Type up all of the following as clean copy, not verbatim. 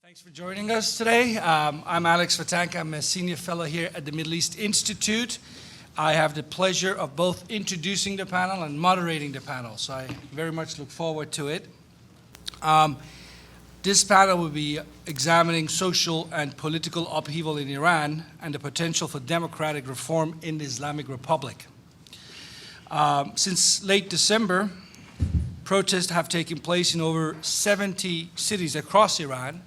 Thanks for joining us today. I'm Alex Vatanka. I'm a senior fellow here at the Middle East Institute. I have the pleasure of both introducing the panel and moderating the panel, so I very much look forward to it. This panel will be examining social and political upheaval in Iran and the potential for democratic reform in the Islamic Republic. Since late December, protests have taken place in over 70 cities across Iran,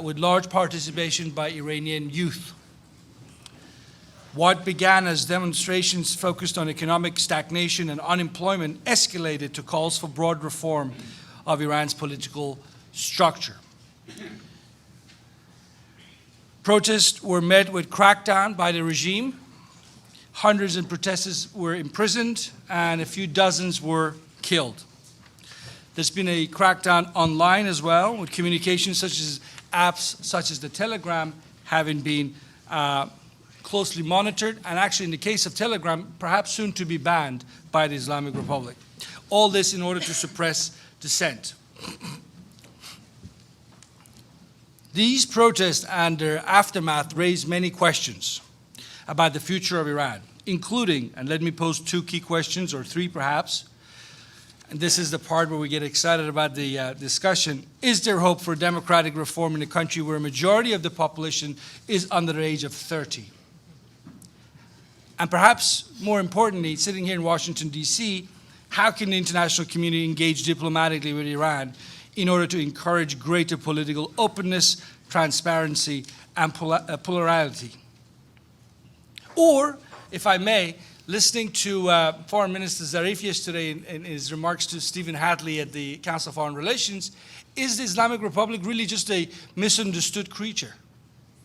with large participation by Iranian youth. What began as demonstrations focused on economic stagnation and unemployment escalated to calls for broad reform of Iran's political structure. Protests were met with crackdown by the regime. Hundreds of protesters were imprisoned and a few dozens were killed. There's been a crackdown online as well, with communications such as apps such as the Telegram having been closely monitored, and actually in the case of Telegram, perhaps soon to be banned by the Islamic Republic. All this in order to suppress dissent. These protests and their aftermath raise many questions about the future of Iran, including, and let me pose two key questions, or three perhaps, and this is the part where we get excited about the discussion. Is there hope for democratic reform in a country where a majority of the population is under the age of 30? And perhaps more importantly, sitting here in Washington, D.C., how can the international community engage diplomatically with Iran in order to encourage greater political openness, transparency, and plurality? Or, if I may, listening to Foreign Minister Zarif yesterday in his remarks to Stephen Hadley at the Council of Foreign Relations, is the Islamic Republic really just a misunderstood creature?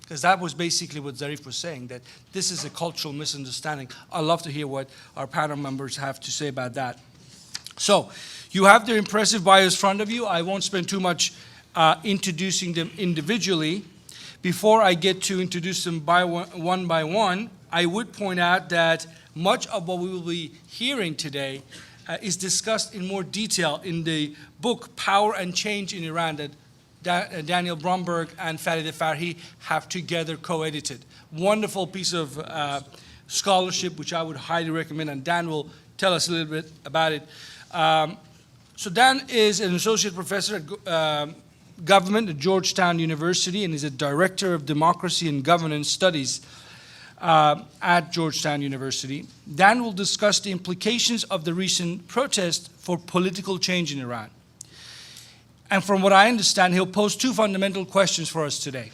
Because that was basically what Zarif was saying, that this is a cultural misunderstanding. I'd love to hear what our panel members have to say about that. So, you have their impressive bios in front of you. I won't spend too much introducing them individually. Before I get to introduce them one by one, I would point out that much of what we will be hearing today is discussed in more detail in the book Power and Change in Iran that Daniel Brumberg and Farideh Farhi have together co-edited. Wonderful piece of scholarship, which I would highly recommend, and Dan will tell us a little bit about it. So Dan is an associate professor at government at Georgetown University and is a director of democracy and governance studies at Georgetown University. Dan will discuss the implications of the recent protest for political change in Iran. And from what I understand, he'll pose two fundamental questions for us today.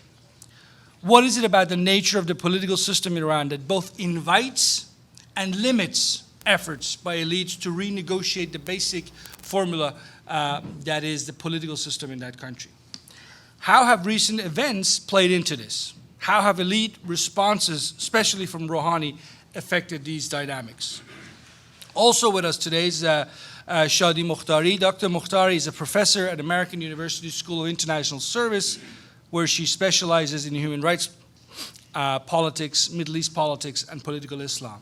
What is it about the nature of the political system in Iran that both invites and limits efforts by elites to renegotiate the basic formula that is the political system in that country? How have recent events played into this? How have elite responses, especially from Rouhani, affected these dynamics? Also with us today is Shadi Mokhtari. Dr. Mokhtari is a professor at American University School of International Service, where she specializes in human rights, politics, Middle East politics, and political Islam.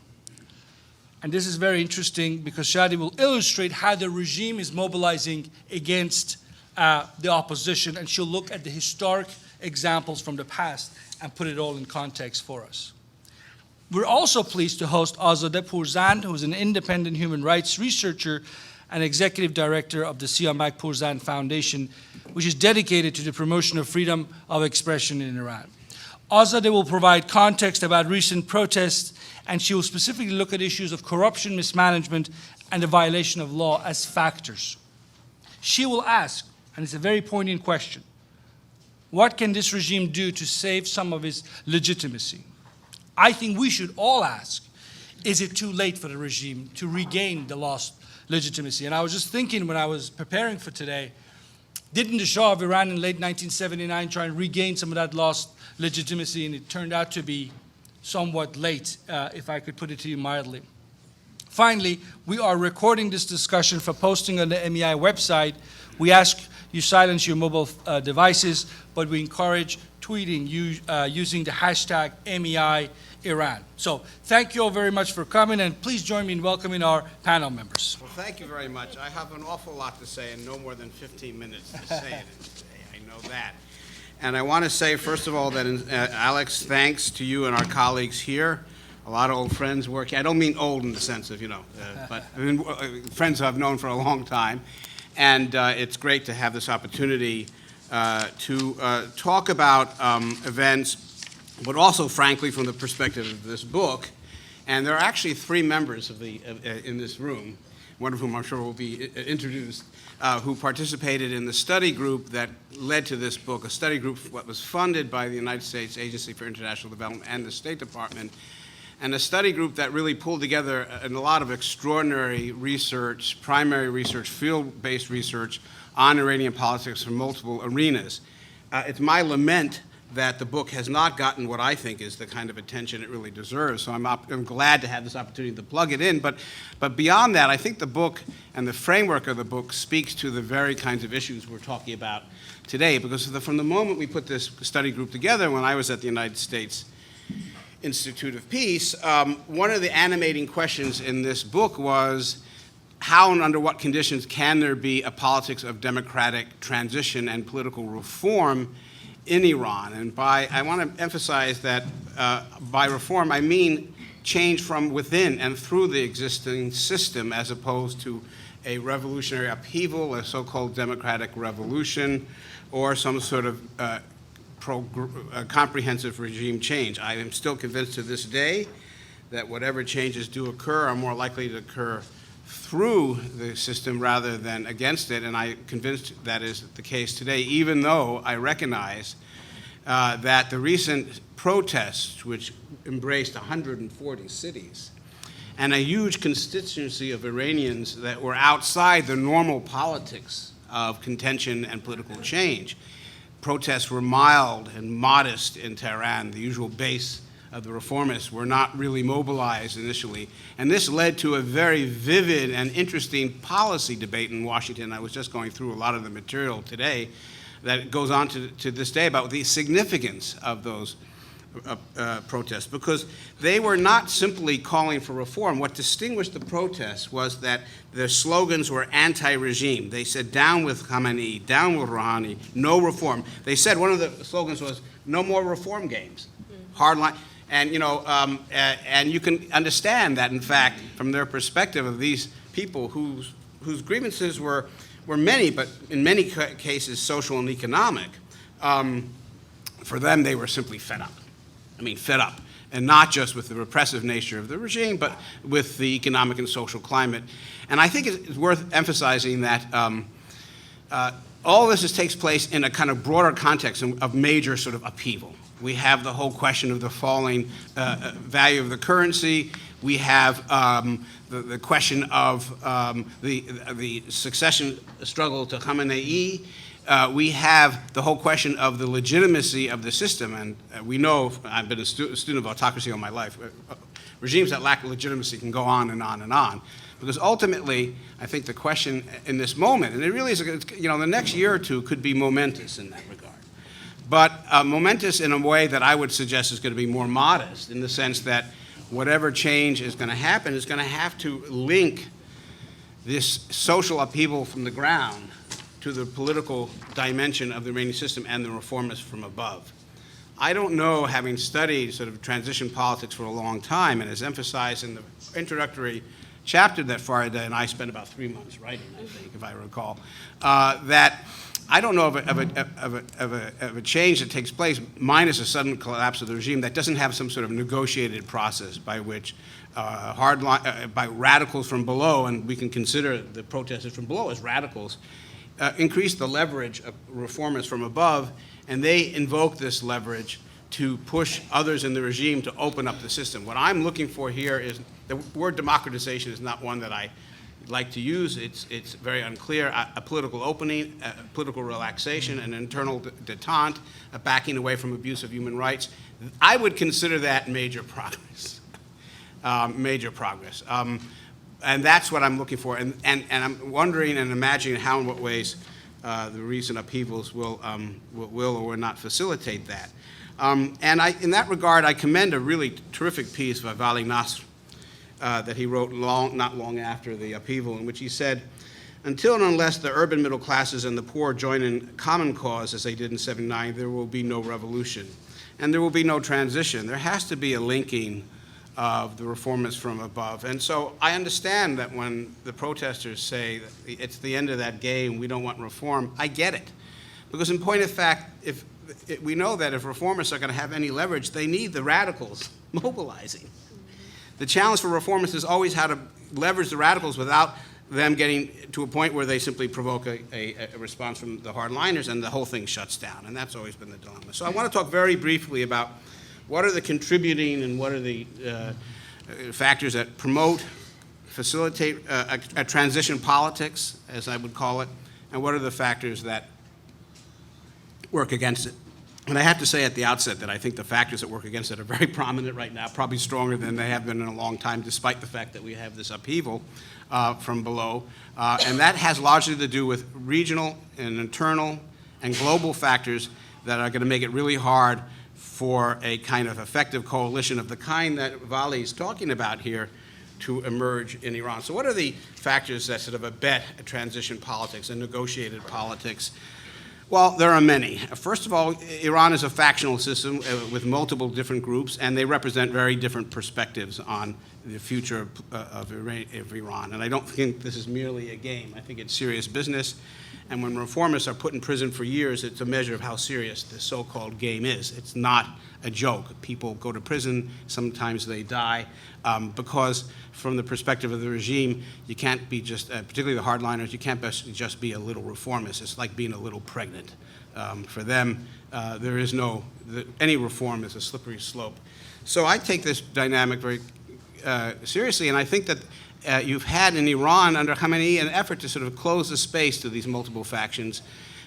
And this is very interesting because Shadi will illustrate how the regime is mobilizing against the opposition, and she'll look at the historic examples from the past and put it all in context for us. We're also pleased to host Azadeh Pourzand, who is an independent human rights researcher and executive director of the Siamak Pourzand Foundation, which is dedicated to the promotion of freedom of expression in Iran. Azadeh will provide context about recent protests, and she will specifically look at issues of corruption, mismanagement, and the violation of law as factors. She will ask, and it's a very poignant question, what can this regime do to save some of its legitimacy? I think we should all ask, is it too late for the regime to regain the lost legitimacy? And I was just thinking when I was preparing for today, didn't the Shah of Iran in late 1979 try and regain some of that lost legitimacy? And it turned out to be somewhat late, if I could put it to you mildly. Finally, we are recording this discussion for posting on the MEI website. We ask you silence your mobile devices, but we encourage tweeting using the hashtag MEI Iran. So thank you all very much for coming, and please join me in welcoming our panel members. Well, thank you very much. I have an awful lot to say and no more than 15 minutes to say it today, I know that. And I want to say, first of all, that Alex, thanks to you and our colleagues here. A lot of old friends work here. I don't mean old in the sense of, but I mean, friends who I've known for a long time. And it's great to have this opportunity to talk about events, but also, frankly, from the perspective of this book. And there are actually three members in this room, one of whom I'm sure will be introduced, who participated in the study group that led to this book, a study group that was funded by the United States Agency for International Development and the State Department, and a study group that really pulled together a lot of extraordinary research, primary research, field-based research on Iranian politics from multiple arenas. It's my lament that the book has not gotten what I think is the kind of attention it really deserves. So I'm glad to have this opportunity to plug it in. But beyond that, I think the book and the framework of the book speaks to the very kinds of issues we're talking about today. Because from the moment we put this study group together, when I was at the United States Institute of Peace, one of the animating questions in this book was how and under what conditions can there be a politics of democratic transition and political reform in Iran. And I want to emphasize that by reform, I mean change from within and through the existing system, as opposed to a revolutionary upheaval, a so-called democratic revolution, or some sort of comprehensive regime change. I am still convinced to this day that whatever changes do occur are more likely to occur through the system rather than against it, and I'm convinced that is the case today, even though I recognize that the recent protests, which embraced 140 cities, and a huge constituency of Iranians that were outside the normal politics of contention and political change. Protests were mild and modest in Tehran, the usual base of the reformists were not really mobilized initially. And this led to a very vivid and interesting policy debate in Washington. I was just going through a lot of the material today that goes on to this day about the significance of those protests, because they were not simply calling for reform. What distinguished the protests was that their slogans were anti-regime. They said, down with Khamenei, down with Rouhani, no reform. They said one of the slogans was, no more reform games, hardline. And, and you can understand that, in fact, from their perspective of these people whose grievances were many, but in many cases social and economic, for them they were simply fed up. I mean, fed up. And not just with the repressive nature of the regime, but with the economic and social climate. And I think it's worth emphasizing that all this takes place in a kind of broader context of major sort of upheaval. We have the whole question of the falling value of the currency. We have the question of the succession struggle to Khamenei. We have the whole question of the legitimacy of the system. And we know, I've been a student of autocracy all my life, regimes that lack legitimacy can go on and on and on. Because ultimately, I think the question in this moment, and it really is, the next year or two could be momentous in that regard. But momentous in a way that I would suggest is going to be more modest, in the sense that whatever change is going to happen is going to have to link this social upheaval from the ground to the political dimension of the Iranian system and the reformists from above. I don't know, having studied sort of transition politics for a long time, and as emphasized in the introductory chapter that Farideh and I spent about 3 months writing, I think, if I recall, that I don't know of a change that takes place, minus a sudden collapse of the regime, that doesn't have some sort of negotiated process by which by radicals from below, and we can consider the protesters from below as radicals, increase the leverage of reformers from above, and they invoke this leverage to push others in the regime to open up the system. What I'm looking for here is, the word democratization is not one that I like to use. It's very unclear. A political opening, a political relaxation, an internal detente, a backing away from abuse of human rights. I would consider that major progress. Major progress. And that's what I'm looking for. And I'm wondering and imagining how and what ways the recent upheavals will or will not facilitate that. In that regard, I commend a really terrific piece by Vali Nasr that he wrote not long after the upheaval, in which he said, Until and unless the urban middle classes and the poor join in common cause, as they did in '79, there will be no revolution. And there will be no transition. There has to be a linking of the reformists from above. And so I understand that when the protesters say that it's the end of that game, we don't want reform, I get it. Because in point of fact, we know that if reformists are going to have any leverage, they need the radicals mobilizing. The challenge for reformists is always how to leverage the radicals without them getting to a point where they simply provoke a response from the hardliners and the whole thing shuts down. And that's always been the dilemma. So I want to talk very briefly about what are the contributing and what are the factors that promote, facilitate a transition politics, as I would call it, and what are the factors that work against it. And I have to say at the outset that I think the factors that work against it are very prominent right now, probably stronger than they have been in a long time, despite the fact that we have this upheaval from below. And that has largely to do with regional and internal and global factors that are going to make it really hard for a kind of effective coalition of the kind that Vali is talking about here to emerge in Iran. So what are the factors that sort of abet a transition politics, a negotiated politics? Well, there are many. First of all, Iran is a factional system with multiple different groups, and they represent very different perspectives on the future of Iran. And I don't think this is merely a game. I think it's serious business. And when reformists are put in prison for years, it's a measure of how serious this so-called game is. It's not a joke. People go to prison, sometimes they die, because from the perspective of the regime, you can't be just, particularly the hardliners, you can't just be a little reformist. It's like being a little pregnant. For them, there is no, any reform is a slippery slope. So I take this dynamic very seriously, and I think that you've had in Iran under Khamenei an effort to sort of close the space to these multiple factions,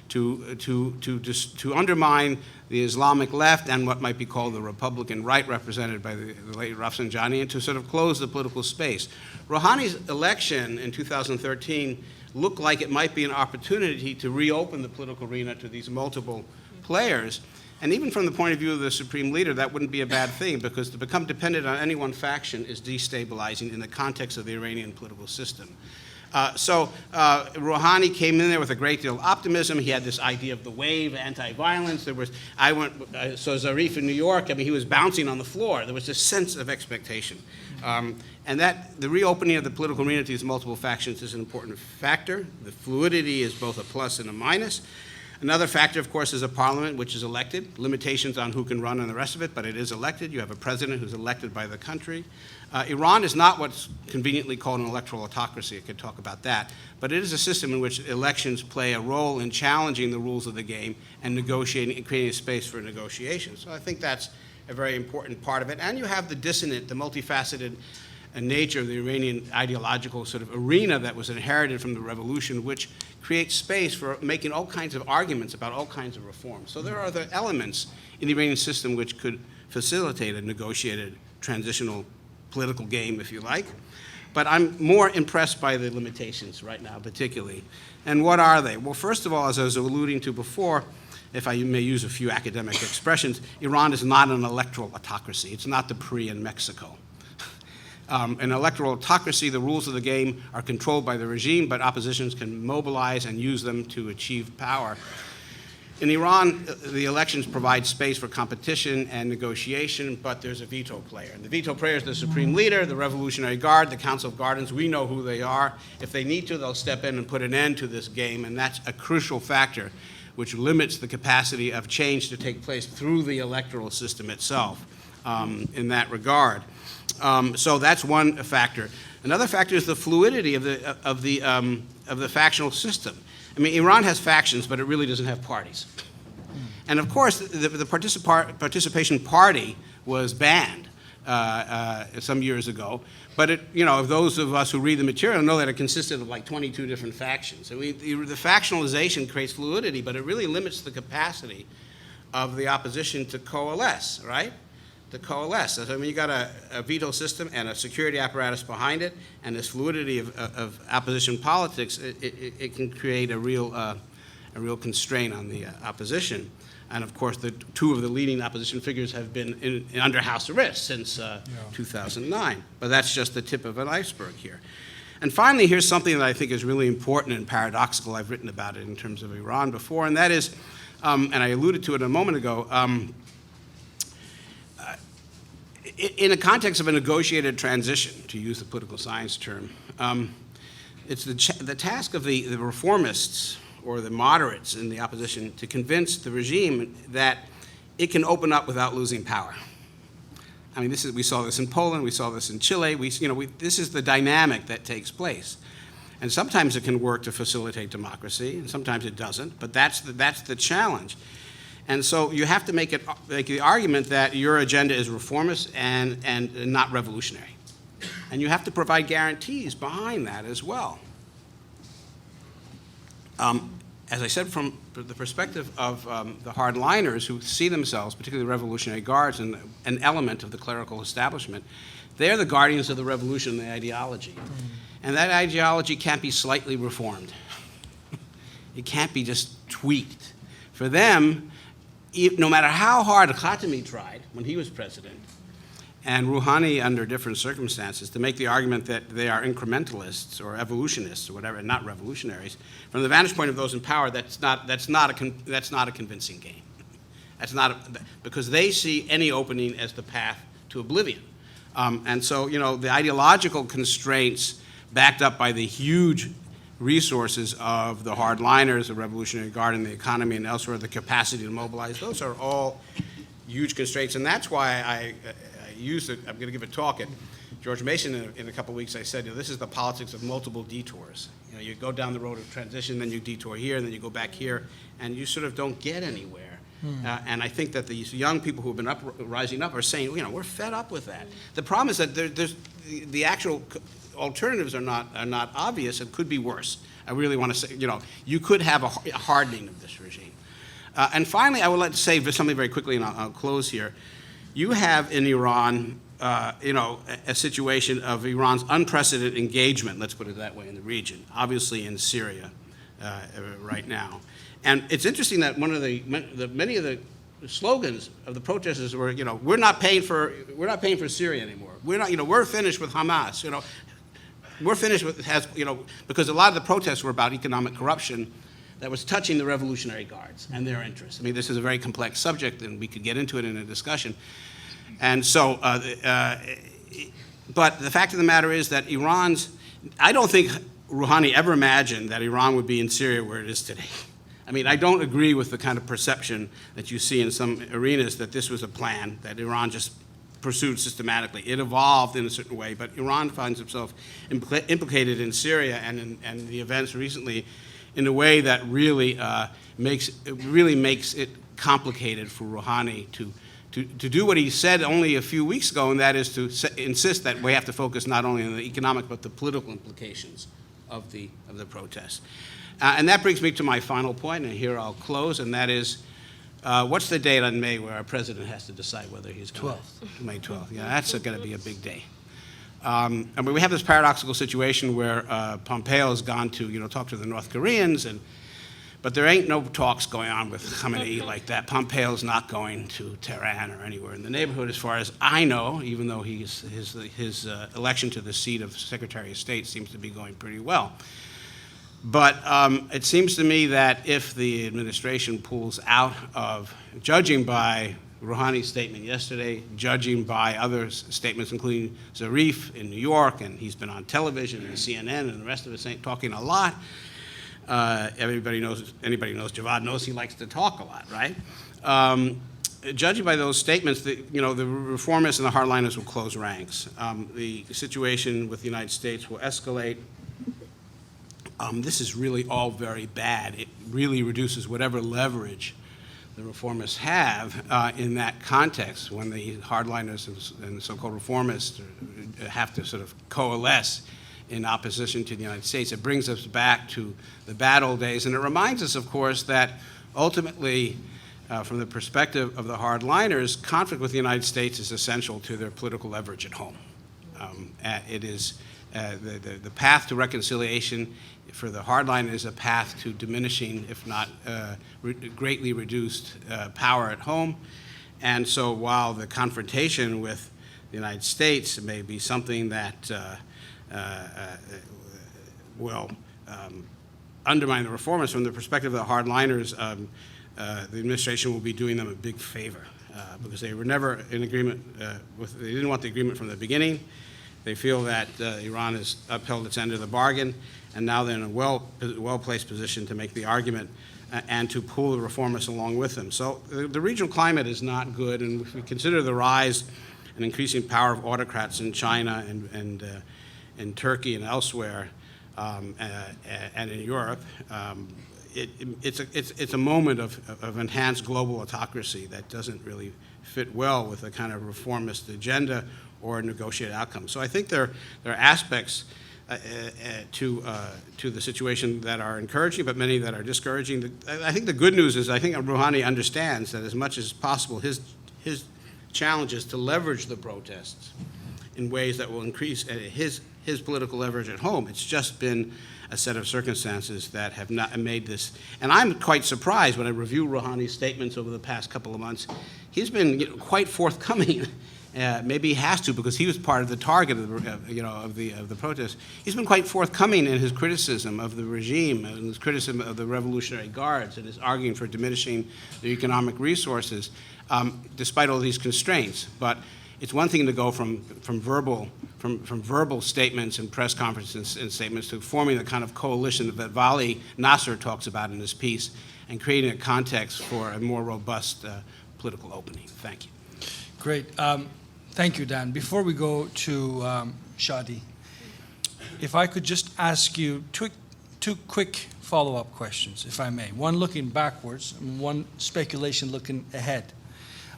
to undermine the Islamic left and what might be called the Republican right, represented by the late Rafsanjani, and to sort of close the political space. Rouhani's election in 2013 looked like it might be an opportunity to reopen the political arena to these multiple players. And even from the point of view of the supreme leader, that wouldn't be a bad thing, because to become dependent on any one faction is destabilizing in the context of the Iranian political system. So Rouhani came in there with a great deal of optimism. He had this idea of the wave, anti-violence. There was, I saw Zarif in New York. I mean, he was bouncing on the floor. There was this sense of expectation. And that the reopening of the political arena to these multiple factions is an important factor. The fluidity is both a plus and a minus. Another factor, of course, is a parliament which is elected. Limitations on who can run and the rest of it, but it is elected. You have a president who's elected by the country. Iran is not what's conveniently called an electoral autocracy. I could talk about that. But it is a system in which elections play a role in challenging the rules of the game and negotiating and creating a space for negotiation. So I think that's a very important part of it. And you have the dissonant, the multifaceted nature of the Iranian ideological sort of arena that was inherited from the revolution, which creates space for making all kinds of arguments about all kinds of reforms. So there are the elements in the Iranian system which could facilitate a negotiated transitional political game, if you like. But I'm more impressed by the limitations right now, particularly. And what are they? Well, first of all, as I was alluding to before, if I may use a few academic expressions, Iran is not an electoral autocracy. It's not the PRI in Mexico. An electoral autocracy, the rules of the game are controlled by the regime, but oppositions can mobilize and use them to achieve power. In Iran, the elections provide space for competition and negotiation, but there's a veto player. And the veto player is the supreme leader, the Revolutionary Guard, the Council of Guardians. We know who they are. If they need to, they'll step in and put an end to this game, and that's a crucial factor which limits the capacity of change to take place through the electoral system itself in that regard. So that's one factor. Another factor is the fluidity of the factional system. I mean, Iran has factions, but it really doesn't have parties. And of course, the participation party was banned some years ago. But it, you know, those of us who read the material know that it consisted of like 22 different factions. So the factionalization creates fluidity, but it really limits the capacity of the opposition to coalesce, right? To coalesce. So, I mean, you got a veto system and a security apparatus behind it, and this fluidity of opposition politics. It can create a real constraint on the opposition. And of course, two of the leading opposition figures have been under house arrest since 2009. But that's just the tip of an iceberg here. And finally, here's something that I think is really important and paradoxical. I've written about it in terms of Iran before, and that is, and I alluded to it a moment ago, in a context of a negotiated transition, to use the political science term, it's the task of the reformists or the moderates in the opposition to convince the regime that it can open up without losing power. I mean, we saw this in Poland, we saw this in Chile, this is the dynamic that takes place. And sometimes it can work to facilitate democracy, and sometimes it doesn't, but that's the challenge. And so you have to make the argument that your agenda is reformist and not revolutionary. And you have to provide guarantees behind that as well. As I said, from the perspective of the hardliners who see themselves, particularly the Revolutionary Guards, and an element of the clerical establishment, they're the guardians of the revolution, the ideology. And that ideology can't be slightly reformed. It can't be just tweaked. For them, no matter how hard Khatami tried when he was president, and Rouhani under different circumstances, to make the argument that they are incrementalists or evolutionists or whatever, not revolutionaries, from the vantage point of those in power, that's not a convincing game. Because they see any opening as the path to oblivion. And so, the ideological constraints backed up by the huge resources of the hardliners, the Revolutionary Guard, and the economy and elsewhere, the capacity to mobilize, those are all huge constraints. And that's why I'm going to give a talk at George Mason in a couple of weeks. I said, this is the politics of multiple detours. You go down the road of transition, then you detour here, and then you go back here, and you sort of don't get anywhere. And I think that these young people who have been rising up are saying, we're fed up with that. The problem is that the actual alternatives are not obvious and could be worse. I really want to say, you could have a hardening of this regime. And finally, I would like to say something very quickly, and I'll close here. You have in Iran, a situation of Iran's unprecedented engagement, let's put it that way, in the region, obviously in Syria right now. And it's interesting that many of the slogans of the protesters were, we're not paying for Syria anymore. We're finished with Hamas. We're finished with because a lot of the protests were about economic corruption that was touching the Revolutionary Guards and their interests. I mean, this is a very complex subject, and we could get into it in a discussion. And so, but the fact of the matter is that I don't think Rouhani ever imagined that Iran would be in Syria where it is today. I mean, I don't agree with the kind of perception that you see in some arenas that this was a plan that Iran just pursued systematically. It evolved in a certain way, but Iran finds itself implicated in Syria and the events recently in a way that really makes it complicated for Rouhani to do what he said only a few weeks ago, and that is to insist that we have to focus not only on the economic but the political implications of the protests. And that brings me to my final point, and here I'll close, and that is, what's the date on May where our president has to decide whether he's going to? May 12th. Yeah, that's going to be a big day. I mean, we have this paradoxical situation where Pompeo has gone to, talk to the North Koreans, but there ain't no talks going on with Khamenei like that. Pompeo's not going to Tehran or anywhere in the neighborhood, as far as I know, even though his election to the seat of Secretary of State seems to be going pretty well. But it seems to me that if the administration pulls out of, judging by Rouhani's statement yesterday, judging by other statements, including Zarif in New York, and he's been on television and CNN and the rest of us talking a lot. Anybody knows Javad knows he likes to talk a lot, right? Judging by those statements, the reformists and the hardliners will close ranks. The situation with the United States will escalate. This is really all very bad. It really reduces whatever leverage the reformists have in that context when the hardliners and the so-called reformists have to sort of coalesce in opposition to the United States. It brings us back to the bad old days, and it reminds us, of course, that ultimately, from the perspective of the hardliners, conflict with the United States is essential to their political leverage at home. It is the path to reconciliation for the hardliners is a path to diminishing, if not greatly reduced, power at home. And so while the confrontation with the United States may be something that will undermine the reformers. From the perspective of the hardliners, the administration will be doing them a big favor because they were never in agreement they didn't want the agreement from the beginning. They feel that Iran has upheld its end of the bargain, and now they're in a well-placed position to make the argument and to pull the reformists along with them. So the regional climate is not good, and if we consider the rise and increasing power of autocrats in China and in Turkey and elsewhere, and in Europe, it's a moment of enhanced global autocracy that doesn't really fit well with a kind of reformist agenda or a negotiated outcome. So I think there are aspects to the situation that are encouraging, but many that are discouraging. I think the good news is I think Rouhani understands that as much as possible his challenge is to leverage the protests in ways that will increase his political leverage at home. It's just been a set of circumstances that have not made this. And I'm quite surprised when I review Rouhani's statements over the past couple of months. He's been quite forthcoming. Maybe he has to because he was part of the target of the protest. He's been quite forthcoming in his criticism of the regime and his criticism of the Revolutionary Guards and his arguing for diminishing their economic resources, despite all these constraints. But it's one thing to go from verbal statements and press conferences and statements to forming the kind of coalition that Vali Nasser talks about in his piece and creating a context for a more robust political opening. Thank you. Great. Thank you, Dan. Before we go to Shadi, if I could just ask you two quick follow-up questions, if I may. One looking backwards and one speculation looking ahead.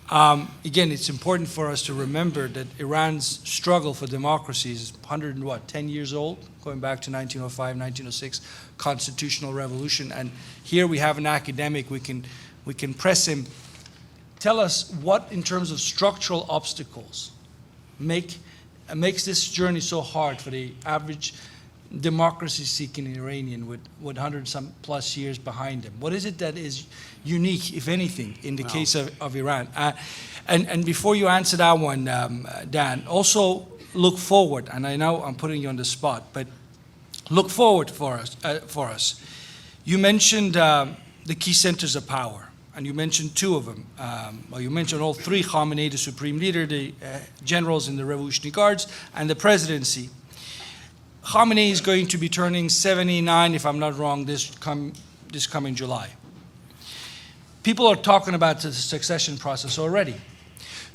Again, it's important for us to remember that Iran's struggle for democracy is 10 years old, going back to 1905, 1906, constitutional revolution. And here we have an academic, we can press him. Tell us what, in terms of structural obstacles, makes this journey so hard for the average democracy-seeking Iranian with 100-some plus years behind him? What is it that is unique, if anything, in the case of Iran? And before you answer that one, Dan, also look forward. And I know I'm putting you on the spot, but look forward for us. You mentioned the key centers of power. And you mentioned two of them. Well, you mentioned all three: Khamenei, the supreme leader, the generals in the Revolutionary Guards, and the presidency. Khamenei is going to be turning 79, if I'm not wrong, this coming July. People are talking about the succession process already.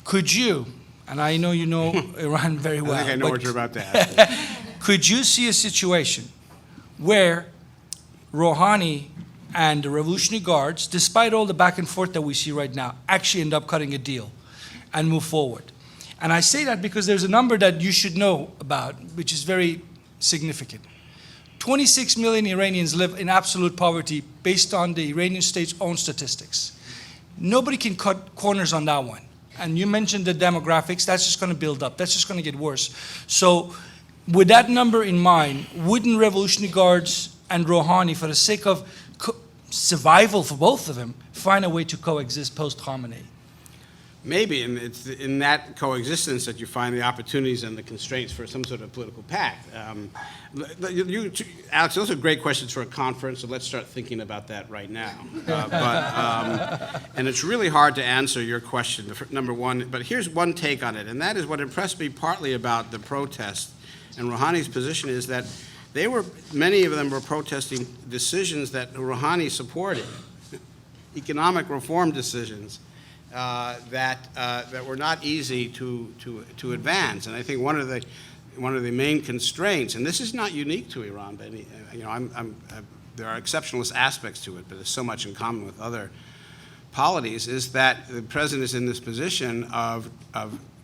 Could you, and I know you know Iran very well. I think I know what you're about to ask. Could you see a situation where Rouhani and the Revolutionary Guards, despite all the back and forth that we see right now, actually end up cutting a deal and move forward? And I say that because there's a number that you should know about, which is very significant. 26 million Iranians live in absolute poverty based on the Iranian state's own statistics. Nobody can cut corners on that one. And you mentioned the demographics, that's just going to build up, that's just going to get worse. So with that number in mind, wouldn't Revolutionary Guards and Rouhani, for the sake of survival for both of them, find a way to coexist post-Khamenei? Maybe, and it's in that coexistence that you find the opportunities and the constraints for some sort of political pact. Alex, those are great questions for a conference, so let's start thinking about that right now. And it's really hard to answer your question, number one, but here's one take on it, and that is what impressed me partly about the protest and Rouhani's position is that many of them were protesting decisions that Rouhani supported, economic reform decisions that were not easy to advance. And I think one of the main constraints, and this is not unique to Iran, but there are exceptionalist aspects to it, but there's so much in common with other polities, is that the president is in this position of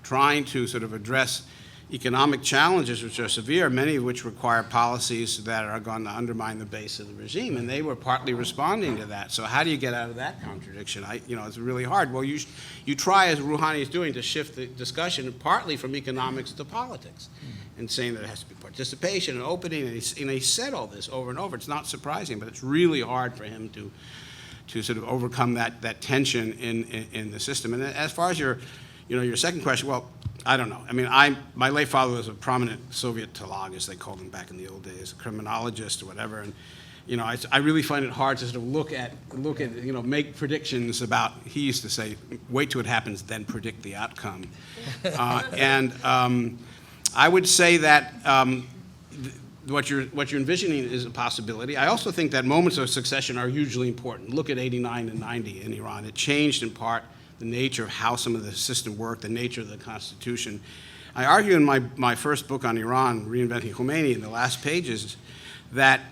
trying to sort of address economic challenges which are severe, many of which require policies that are going to undermine the base of the regime, and they were partly responding to that. So how do you get out of that contradiction? It's really hard. Well, you try, as Rouhani is doing, to shift the discussion partly from economics to politics, and saying that it has to be participation and opening, and he said all this over and over. It's not surprising, but it's really hard for him to sort of overcome that tension in the system. And as far as your second question, well, I don't know. I mean, my late father was a prominent Soviet talag, as they called him back in the old days, a criminologist or whatever. And, I really find it hard to sort of look at, make predictions about, he used to say, wait till it happens, then predict the outcome. I would say that what you're envisioning is a possibility. I also think that moments of succession are hugely important. Look at 89 and 90 in Iran. It changed in part the nature of how some of the system worked, the nature of the constitution. I argue in my first book on Iran, Reinventing Khomeini, in the last pages, that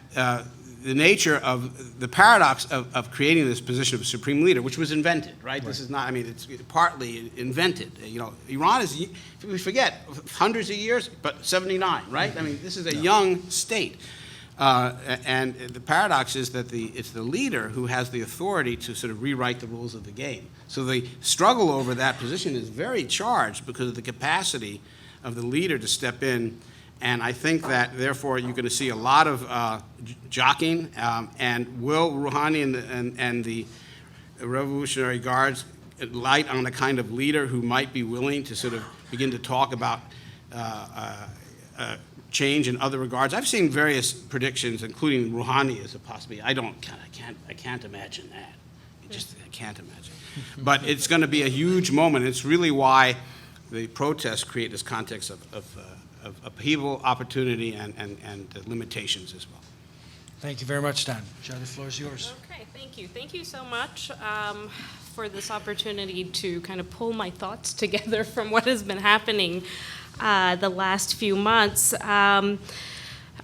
the nature of the paradox of creating this position of supreme leader, which was invented, right? This is not, it's partly invented. Iran is, we forget, hundreds of years, but 79, right? This is a young state. And the paradox is that it's the leader who has the authority to sort of rewrite the rules of the game. So the struggle over that position is very charged because of the capacity of the leader to step in. And I think that, therefore, you're going to see a lot of jockeying. And will Rouhani and the Revolutionary Guards light on the kind of leader who might be willing to sort of begin to talk about change in other regards? I've seen various predictions, including Rouhani as a possibility. I can't imagine that. I can't imagine. But it's going to be a huge moment. It's really why the protests create this context of upheaval, opportunity, and limitations as well. Thank you very much, Dan. Shadi, the floor is yours. Okay, thank you. Thank you so much for this opportunity to kind of pull my thoughts together from what has been happening the last few months. So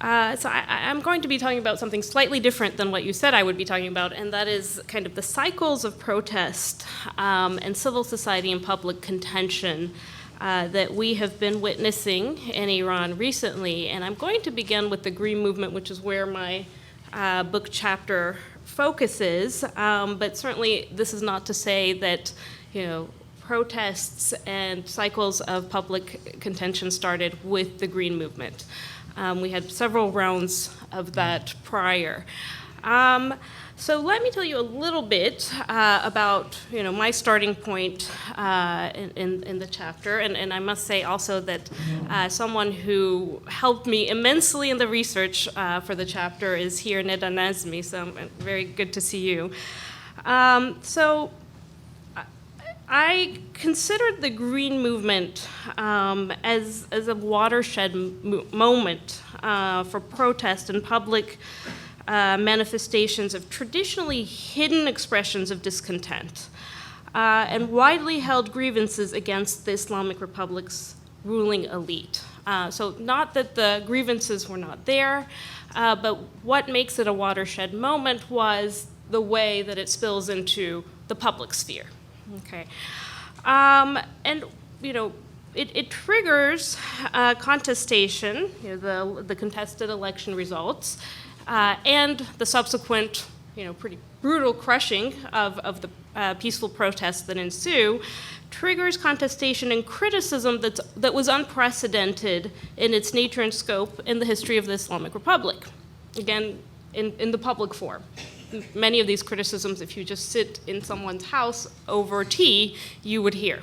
I'm going to be talking about something slightly different than what you said I would be talking about, and that is kind of the cycles of protest and civil society and public contention that we have been witnessing in Iran recently. And I'm going to begin with the Green Movement, which is where my book chapter focuses. But certainly this is not to say that, protests and cycles of public contention started with the Green Movement. We had several rounds of that prior. So let me tell you a little bit about my starting point in the chapter, and I must say also that someone who helped me immensely in the research for the chapter is here, Neda Nazmi, so very good to see you. So I considered the Green Movement as a watershed moment for protest and public manifestations of traditionally hidden expressions of discontent and widely held grievances against the Islamic Republic's ruling elite. So not that the grievances were not there, but what makes it a watershed moment was the way that it spills into the public sphere. Okay, and it triggers contestation, the contested election results, and the subsequent, pretty brutal crushing of the peaceful protests that ensue, triggers contestation and criticism that was unprecedented in its nature and scope in the history of the Islamic Republic. Again, in the public forum. Many of these criticisms, if you just sit in someone's house over tea, you would hear.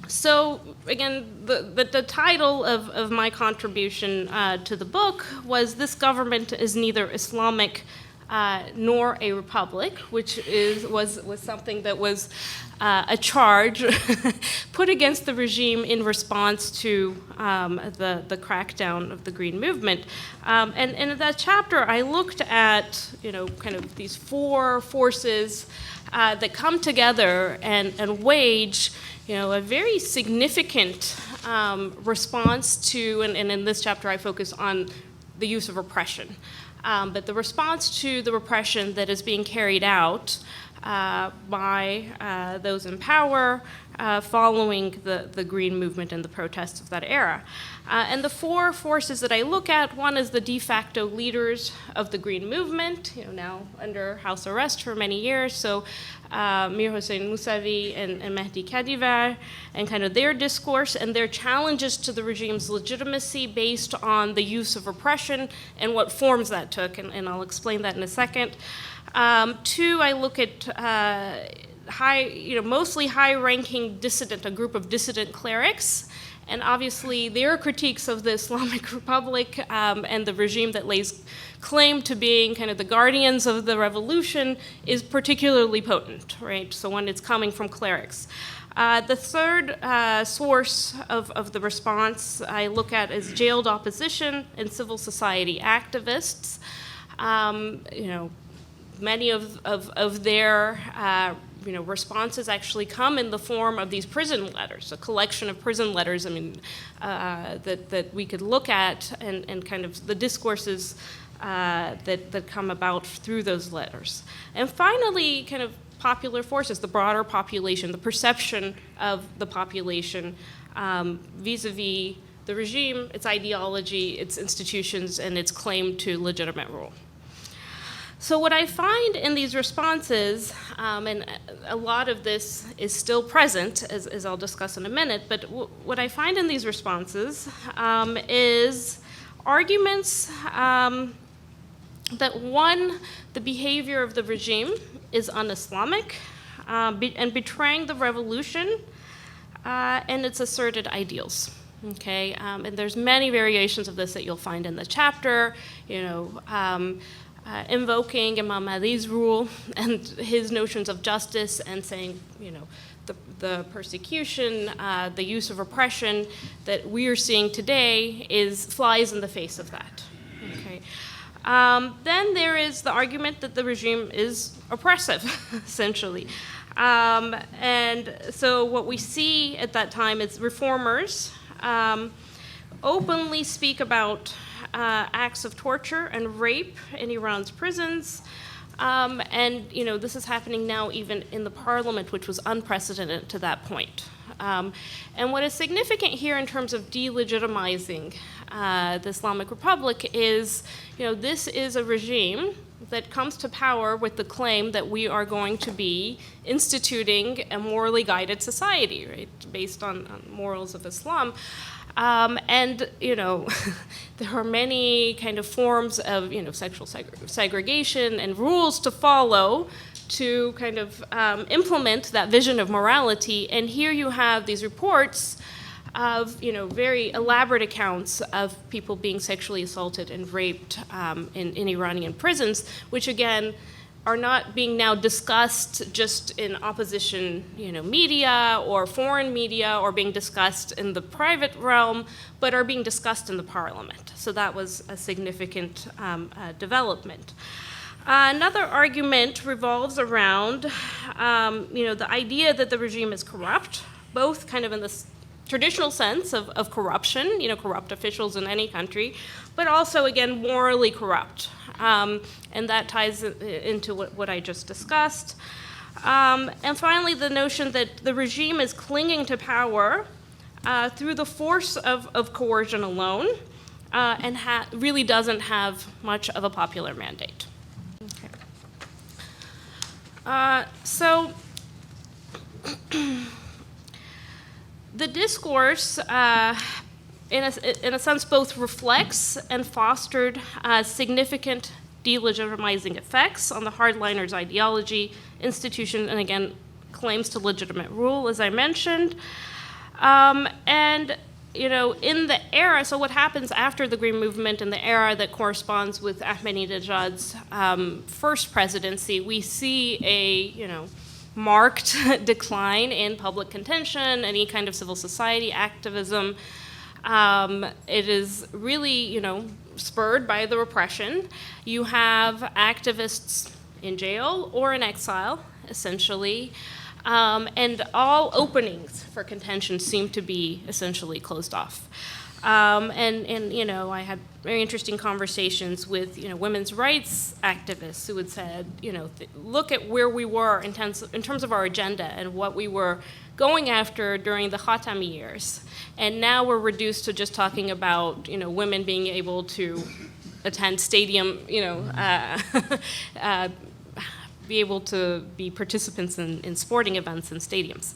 So again, the title of my contribution to the book was "This Government is Neither Islamic nor a Republic," which was something that was a charge put against the regime in response to the crackdown of the Green Movement. And in that chapter, I looked at kind of these four forces that come together and wage a very significant response to, and in this chapter I focus on the use of repression. But the response to the repression that is being carried out by those in power following the Green Movement and the protests of that era. And the four forces that I look at, one is the de facto leaders of the Green Movement, now under house arrest for many years, so Mir Hossein Mousavi and Mehdi Kadivar, and kind of their discourse and their challenges to the regime's legitimacy based on the use of repression and what forms that took, and I'll explain that in a second. Two, I look at mostly high-ranking dissident, a group of dissident clerics. And obviously, their critiques of the Islamic Republic and the regime that lays claim to being kind of the guardians of the revolution is particularly potent, right? So when it's coming from clerics. The third source of the response I look at is jailed opposition and civil society activists. Many of their responses actually come in the form of these prison letters, a collection of prison letters, that we could look at and kind of the discourses that come about through those letters. And finally, kind of popular forces, the broader population, the perception of the population vis-a-vis the regime, its ideology, its institutions, and its claim to legitimate rule. So what I find in these responses, and a lot of this is still present, as I'll discuss in a minute, but what I find in these responses is arguments that, one, the behavior of the regime is un-Islamic and betraying the revolution and its asserted ideals. Okay, and there's many variations of this that you'll find in the chapter, invoking Imam Ali's rule and his notions of justice and saying, the persecution, the use of oppression that we are seeing today flies in the face of that. Okay. Then there is the argument that the regime is oppressive, essentially. And so what we see at that time is reformers openly speak about acts of torture and rape in Iran's prisons. And this is happening now even in the parliament, which was unprecedented to that point. And what is significant here in terms of delegitimizing the Islamic Republic is, this is a regime that comes to power with the claim that we are going to be instituting a morally guided society, right, based on morals of Islam. And there are many kind of forms of sexual segregation and rules to follow to kind of implement that vision of morality. And here you have these reports of very elaborate accounts of people being sexually assaulted and raped in Iranian prisons, which again are not being now discussed just in opposition media or foreign media or being discussed in the private realm, but are being discussed in the parliament. So that was a significant development. Another argument revolves around the idea that the regime is corrupt, both kind of in the traditional sense of corruption, corrupt officials in any country, but also, again, morally corrupt. And that ties into what I just discussed. And finally, the notion that the regime is clinging to power through the force of coercion alone and really doesn't have much of a popular mandate. Okay. So the discourse, in a sense, both reflects and fostered significant delegitimizing effects on the hardliners' ideology, institution, and again, claims to legitimate rule, as I mentioned. And in the era, so what happens after the Green Movement in the era that corresponds with Ahmadinejad's first presidency, we see a, marked decline in public contention, any kind of civil society activism. It is really, spurred by the repression. You have activists in jail or in exile, essentially, and all openings for contention seem to be essentially closed off. And I had very interesting conversations with, women's rights activists who had said, look at where we were in terms of our agenda and what we were going after during the Khatami years. And now we're reduced to just talking about, women being able to attend stadium, be able to be participants in sporting events and stadiums.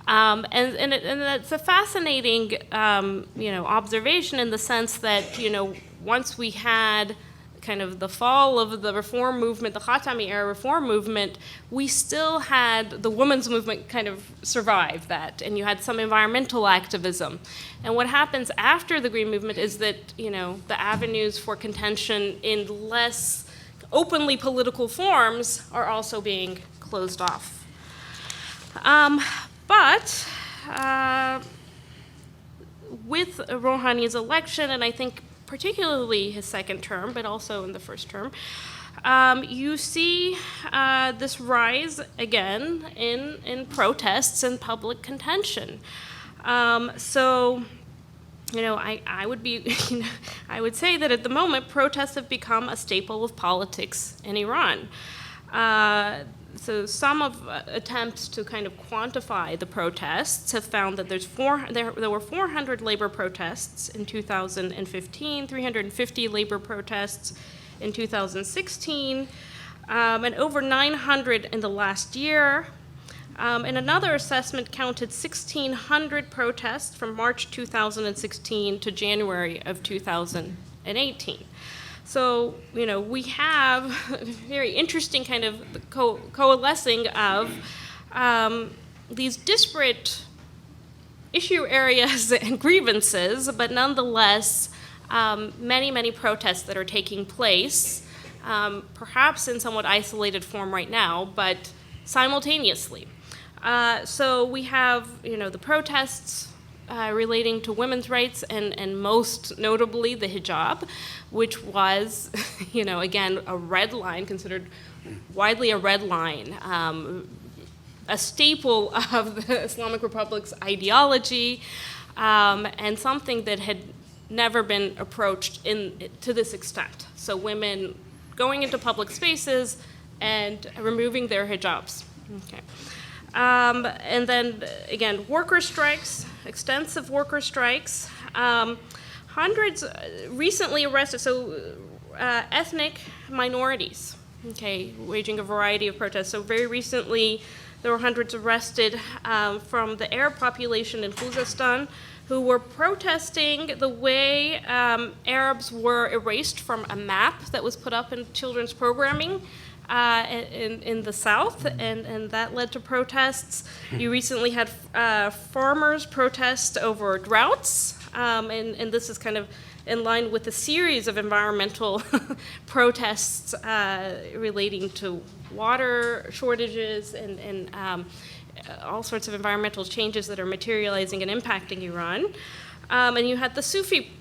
And it's a fascinating, observation in the sense that, once we had kind of the fall of the reform movement, the Khatami era reform movement, we still had the women's movement kind of survive that, and you had some environmental activism. And what happens after the Green Movement is that, the avenues for contention in less openly political forms are also being closed off. But with Rouhani's election, and I think particularly his second term, but also in the first term, you see this rise again in protests and public contention. So, I would be, I would say that at the moment protests have become a staple of politics in Iran. So some of attempts to kind of quantify the protests have found that there were 400 labor protests in 2015, 350 labor protests in 2016, and over 900 in the last year. And another assessment counted 1,600 protests from March 2016 to January of 2018. So, we have a very interesting kind of coalescing of these disparate issue areas and grievances, but nonetheless, many, many protests that are taking place, perhaps in somewhat isolated form right now, but simultaneously. So we have, the protests relating to women's rights and most notably the hijab, which was, again, a red line, considered widely a red line, a staple of the Islamic Republic's ideology, and something that had never been approached to this extent. So women going into public spaces and removing their hijabs. Okay. And then, again, worker strikes, extensive worker strikes. Hundreds recently arrested, so ethnic minorities, waging a variety of protests. So very recently, there were hundreds arrested from the Arab population in Khuzestan who were protesting the way Arabs were erased from a map that was put up in children's programming in the South, and that led to protests. You recently had farmers protest over droughts, and this is kind of in line with a series of environmental protests relating to water shortages and all sorts of environmental changes that are materializing and impacting Iran. And you had the Sufi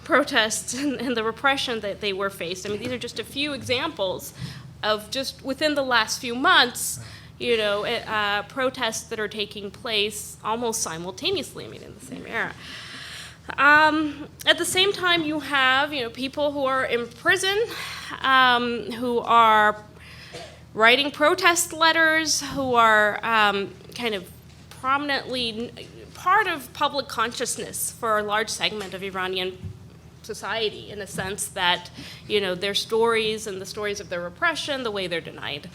protests and the repression that they were faced. I mean, these are just a few examples of just within the last few months, protests that are taking place almost simultaneously, in the same era. At the same time, you have, people who are in prison, who are writing protest letters, who are kind of prominently part of public consciousness for a large segment of Iranian society, in a sense that, their stories and the stories of their repression, the way they're denied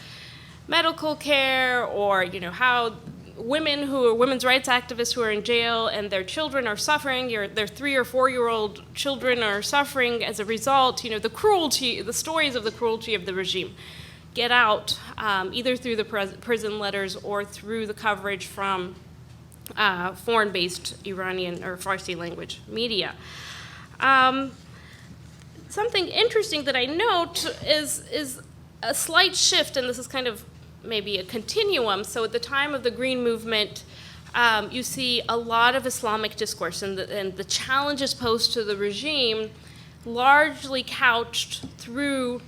medical care, or, how women who are women's rights activists who are in jail and their children are suffering, their 3 or 4-year-old children are suffering as a result, the cruelty, the stories of the cruelty of the regime get out, either through the prison letters or through the coverage from foreign-based Iranian or Farsi language media. Something interesting that I note is a slight shift, and this is kind of maybe a continuum. So at the time of the Green Movement, you see a lot of Islamic discourse and the challenges posed to the regime largely couched through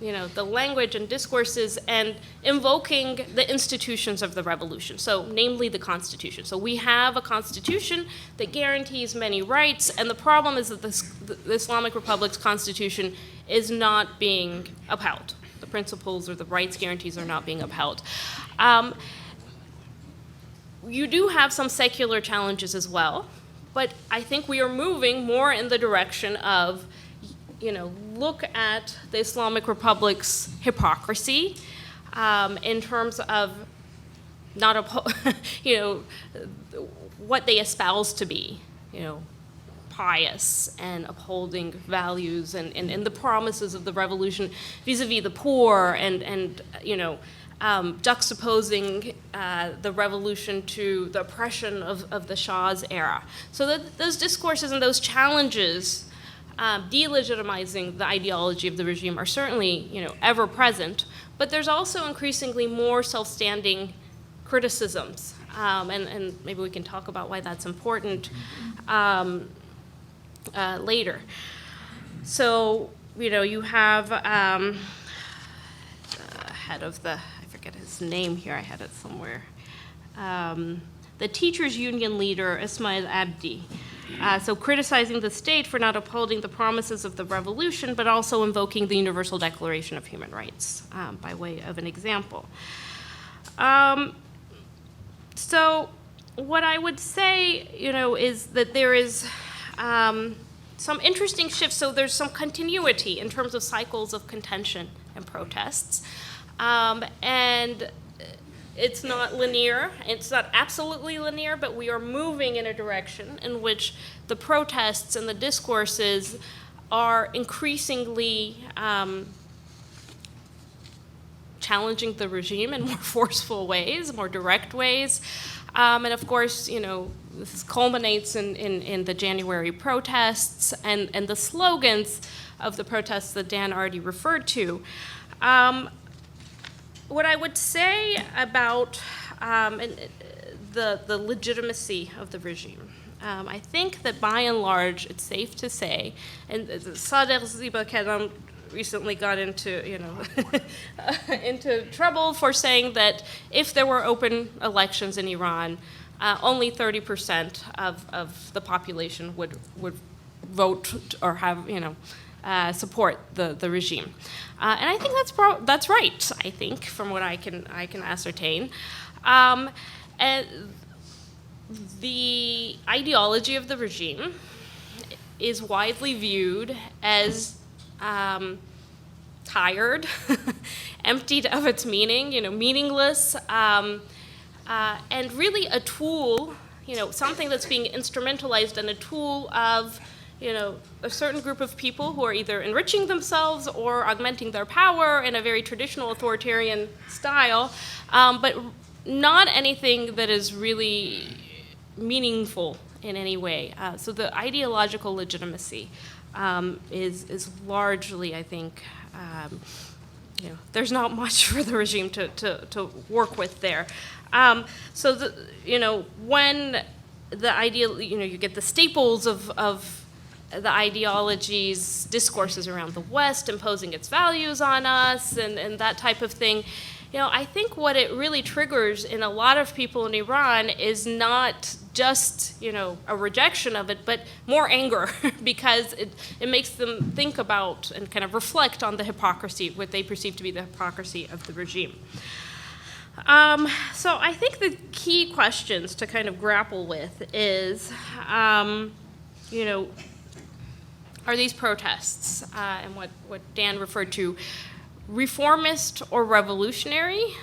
the language and discourses and invoking the institutions of the revolution, so namely the Constitution. So we have a Constitution that guarantees many rights, and the problem is that the Islamic Republic's Constitution is not being upheld. The principles or the rights guarantees are not being upheld. You do have some secular challenges as well, but I think we are moving more in the direction of look at the Islamic Republic's hypocrisy in terms of not what they espouse to be, pious and upholding values and the promises of the revolution vis-a-vis the poor and juxtaposing the revolution to the oppression of the Shah's era. So that those discourses and those challenges delegitimizing the ideology of the regime are certainly, ever present, but there's also increasingly more self-standing criticisms, and maybe we can talk about why that's important later. So, you have head of the, I forget his name here, I had it somewhere, the teachers' union leader, Ismail Abdi, so criticizing the state for not upholding the promises of the revolution, but also invoking the Universal Declaration of Human Rights, by way of an example. So what I would say, is that there is some interesting shifts. So there's some continuity in terms of cycles of contention and protests. And it's not linear. It's not absolutely linear, but we are moving in a direction in which the protests and the discourses are increasingly challenging the regime in more forceful ways, more direct ways. And of course, this culminates in the January protests and the slogans of the protests that Dan already referred to. What I would say about the legitimacy of the regime, I think that by and large, it's safe to say, and Sadegh Zibakaram recently got into, into trouble for saying that if there were open elections in Iran, only 30% of the population would vote or have, support the regime. And I think that's right, I think, from what I can ascertain. And the ideology of the regime is widely viewed as tired, emptied of its meaning, meaningless, and really a tool, something that's being instrumentalized and a tool of, a certain group of people who are either enriching themselves or augmenting their power in a very traditional authoritarian style, but not anything that is really meaningful in any way. So the ideological legitimacy is largely, I think, there's not much for the regime to work with there. So when the ideal, you get the staples of the ideologies, discourses around the West imposing its values on us and that type of thing, I think what it really triggers in a lot of people in Iran is not just, a rejection of it, but more anger because it makes them think about and kind of reflect on the hypocrisy, what they perceive to be the hypocrisy of the regime. So I think the key questions to kind of grapple with is, are these protests and what Dan referred to reformist or revolutionary?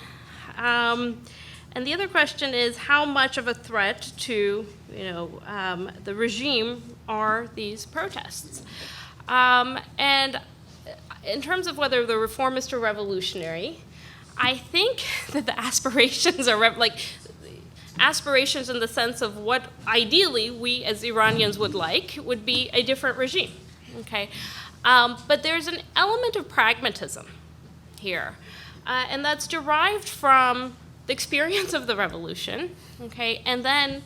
And the other question is how much of a threat to the regime are these protests? And in terms of whether they're reformist or revolutionary, I think that the aspirations are aspirations in the sense of what ideally we as Iranians would like would be a different regime. Okay, but there's an element of pragmatism here, and that's derived from the experience of the revolution, okay, and then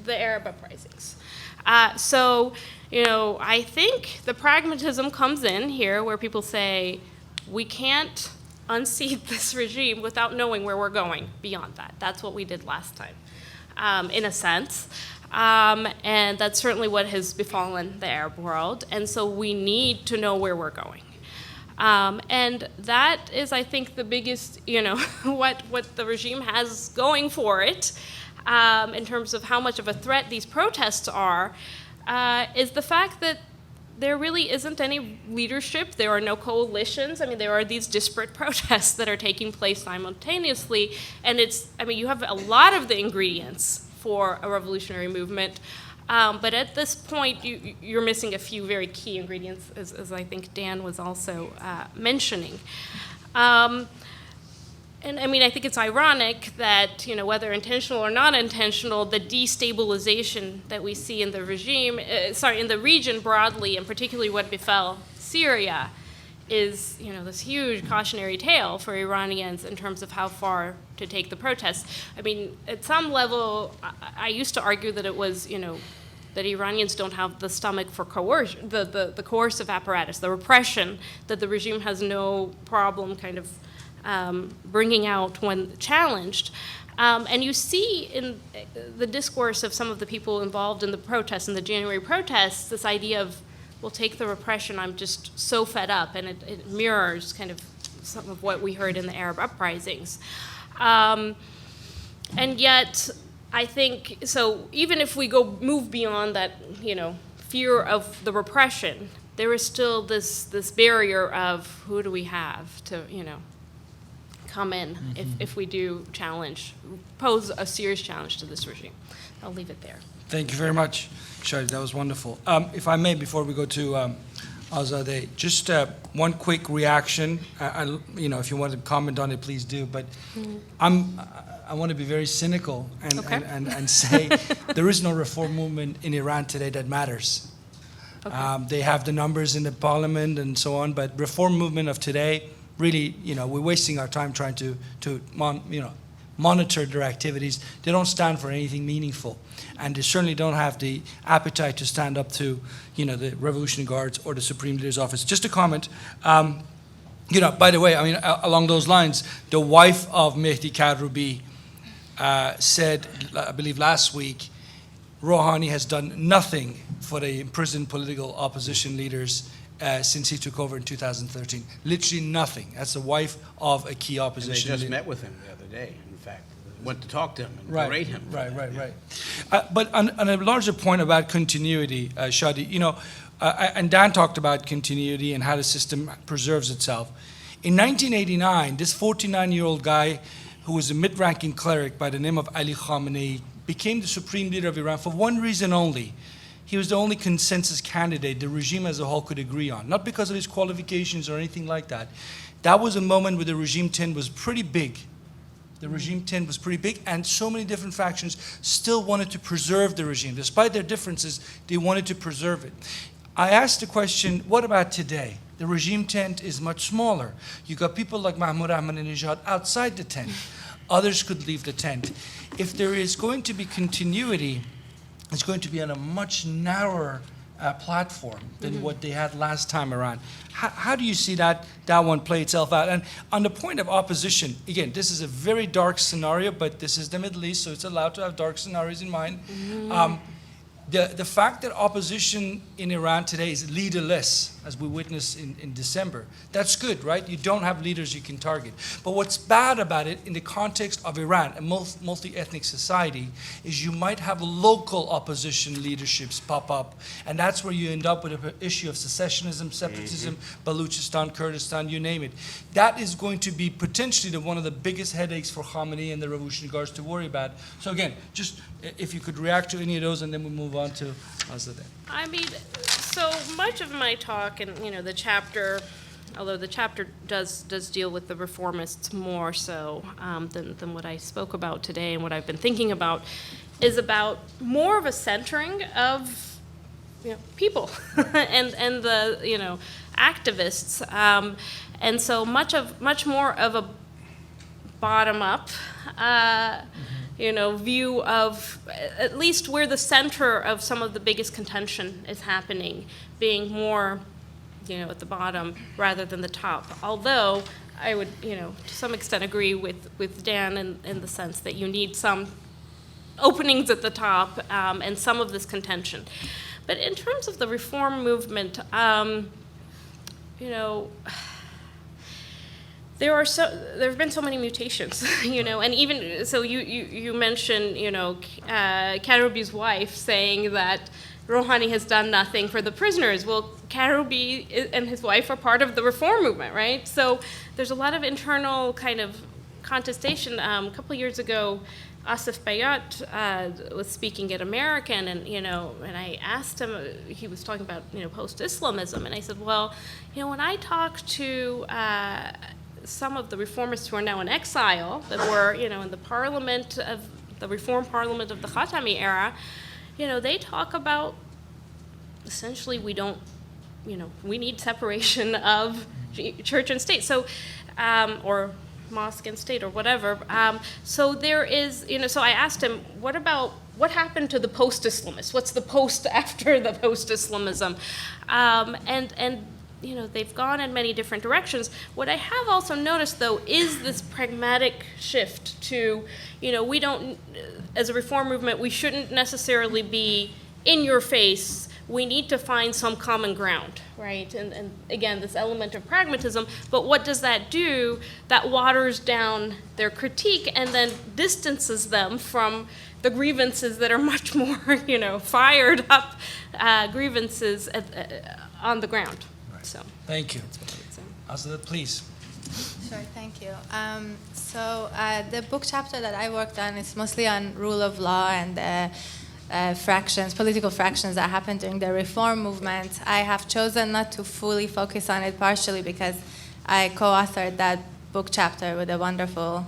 the Arab uprisings. So, I think the pragmatism comes in here where people say, we can't unseat this regime without knowing where we're going beyond that. That's what we did last time, in a sense. And that's certainly what has befallen the Arab world. And so we need to know where we're going. And that is, I think, the biggest, what the regime has going for it in terms of how much of a threat these protests are, is the fact that there really isn't any leadership. There are no coalitions. I mean, there are these disparate protests that are taking place simultaneously. And you have a lot of the ingredients for a revolutionary movement, But at this point, you're missing a few very key ingredients, as I think Dan was also mentioning. And I mean, I think it's ironic that, whether intentional or not intentional, the destabilization that we see in the in the region broadly, and particularly what befell Syria, is, this huge cautionary tale for Iranians in terms of how far to take the protests. I mean, at some level, I used to argue that it was, that Iranians don't have the stomach for coercion, the coercive apparatus, the repression that the regime has no problem kind of bringing out when challenged. And you see in the discourse of some of the people involved in the protests, in the January protests, this idea of, we'll take the repression, I'm just so fed up, and it mirrors kind of some of what we heard in the Arab uprisings. And yet, I think, so even if we move beyond that, fear of the repression, there is still this barrier of who do we have to, come in if we do pose a serious challenge to this regime. I'll leave it there. Thank you very much, Shadi. That was wonderful. If I may, before we go to Azadeh, just one quick reaction. If you want to comment on it, please do. But I want to be very cynical and say there is no reform movement in Iran today that matters. Okay. They have the numbers in the parliament and so on, but reform movement of today, really, we're wasting our time trying to monitor their activities. They don't stand for anything meaningful, and they certainly don't have the appetite to stand up to, the Revolutionary Guards or the Supreme Leader's office. Just a comment. By the way, I mean, along those lines, the wife of Mehdi Karoubi said, I believe last week, Rouhani has done nothing for the imprisoned political opposition leaders since he took over in 2013. Literally nothing. That's the wife of a key opposition leader. And they just met with him the other day, in fact. Went to talk to him and berate him. Right. But on a larger point about continuity, Shadi, and Dan talked about continuity and how the system preserves itself. In 1989, this 49-year-old guy who was a mid-ranking cleric by the name of Ali Khamenei became the supreme leader of Iran for one reason only. He was the only consensus candidate the regime as a whole could agree on, not because of his qualifications or anything like that. That was a moment where the regime tent was pretty big. The regime tent was pretty big, and so many different factions still wanted to preserve the regime. Despite their differences, they wanted to preserve it. I asked the question, what about today? The regime tent is much smaller. You got people like Mahmoud Ahmadinejad outside the tent. Others could leave the tent. If there is going to be continuity, it's going to be on a much narrower platform than what they had last time around. How do you see that one play itself out? And on the point of opposition, again, this is a very dark scenario, but this is the Middle East, so it's allowed to have dark scenarios in mind. The fact that opposition in Iran today is leaderless, as we witnessed in December, that's good, right? You don't have leaders you can target. But what's bad about it in the context of Iran, a multi-ethnic society, is you might have local opposition leaderships pop up, and that's where you end up with an issue of secessionism, separatism, Baluchistan, Kurdistan, you name it. That is going to be potentially one of the biggest headaches for Khamenei and the Revolutionary Guards to worry about. So again, just if you could react to any of those, and then we move on to Azadeh. I mean, so much of my talk and the chapter, although the chapter does deal with the reformists more so than what I spoke about today and what I've been thinking about, is about more of a centering of people and the activists, and so much more of a bottom up. View of at least where the center of some of the biggest contention is happening, being more, at the bottom rather than the top. Although I would, to some extent agree with Dan in the sense that you need some openings at the top and some of this contention. But in terms of the reform movement, there have been so many mutations, and even so, you mentioned, Karoubi's wife saying that Rouhani has done nothing for the prisoners. Well, Karoubi and his wife are part of the reform movement, right? So there's a lot of internal kind of contestation. A couple years ago, Asif Bayat was speaking at American, and and I asked him. He was talking about post-Islamism, and I said, well, when I talk to some of the reformists who are now in exile, that were in the parliament of the Reform Parliament of the Khatami era, they talk about essentially we need separation of church and state. So, or mosque and state or whatever. So there is, so I asked him, what happened to the post-Islamists? What's the post after the post-Islamism? And they've gone in many different directions. What I have also noticed, though, is this pragmatic shift to, we don't, as a reform movement, we shouldn't necessarily be in your face. We need to find some common ground, right? And again, this element of pragmatism, but what does that do? That waters down their critique and then distances them from the grievances that are much more, fired up grievances on the ground. Right. So. Thank you. That's what I would say. Azadeh, please. Sure, thank you. The book chapter that I worked on is mostly on rule of law and political fractions that happened during the reform movement. I have chosen not to fully focus on it, partially because I co-authored that book chapter with a wonderful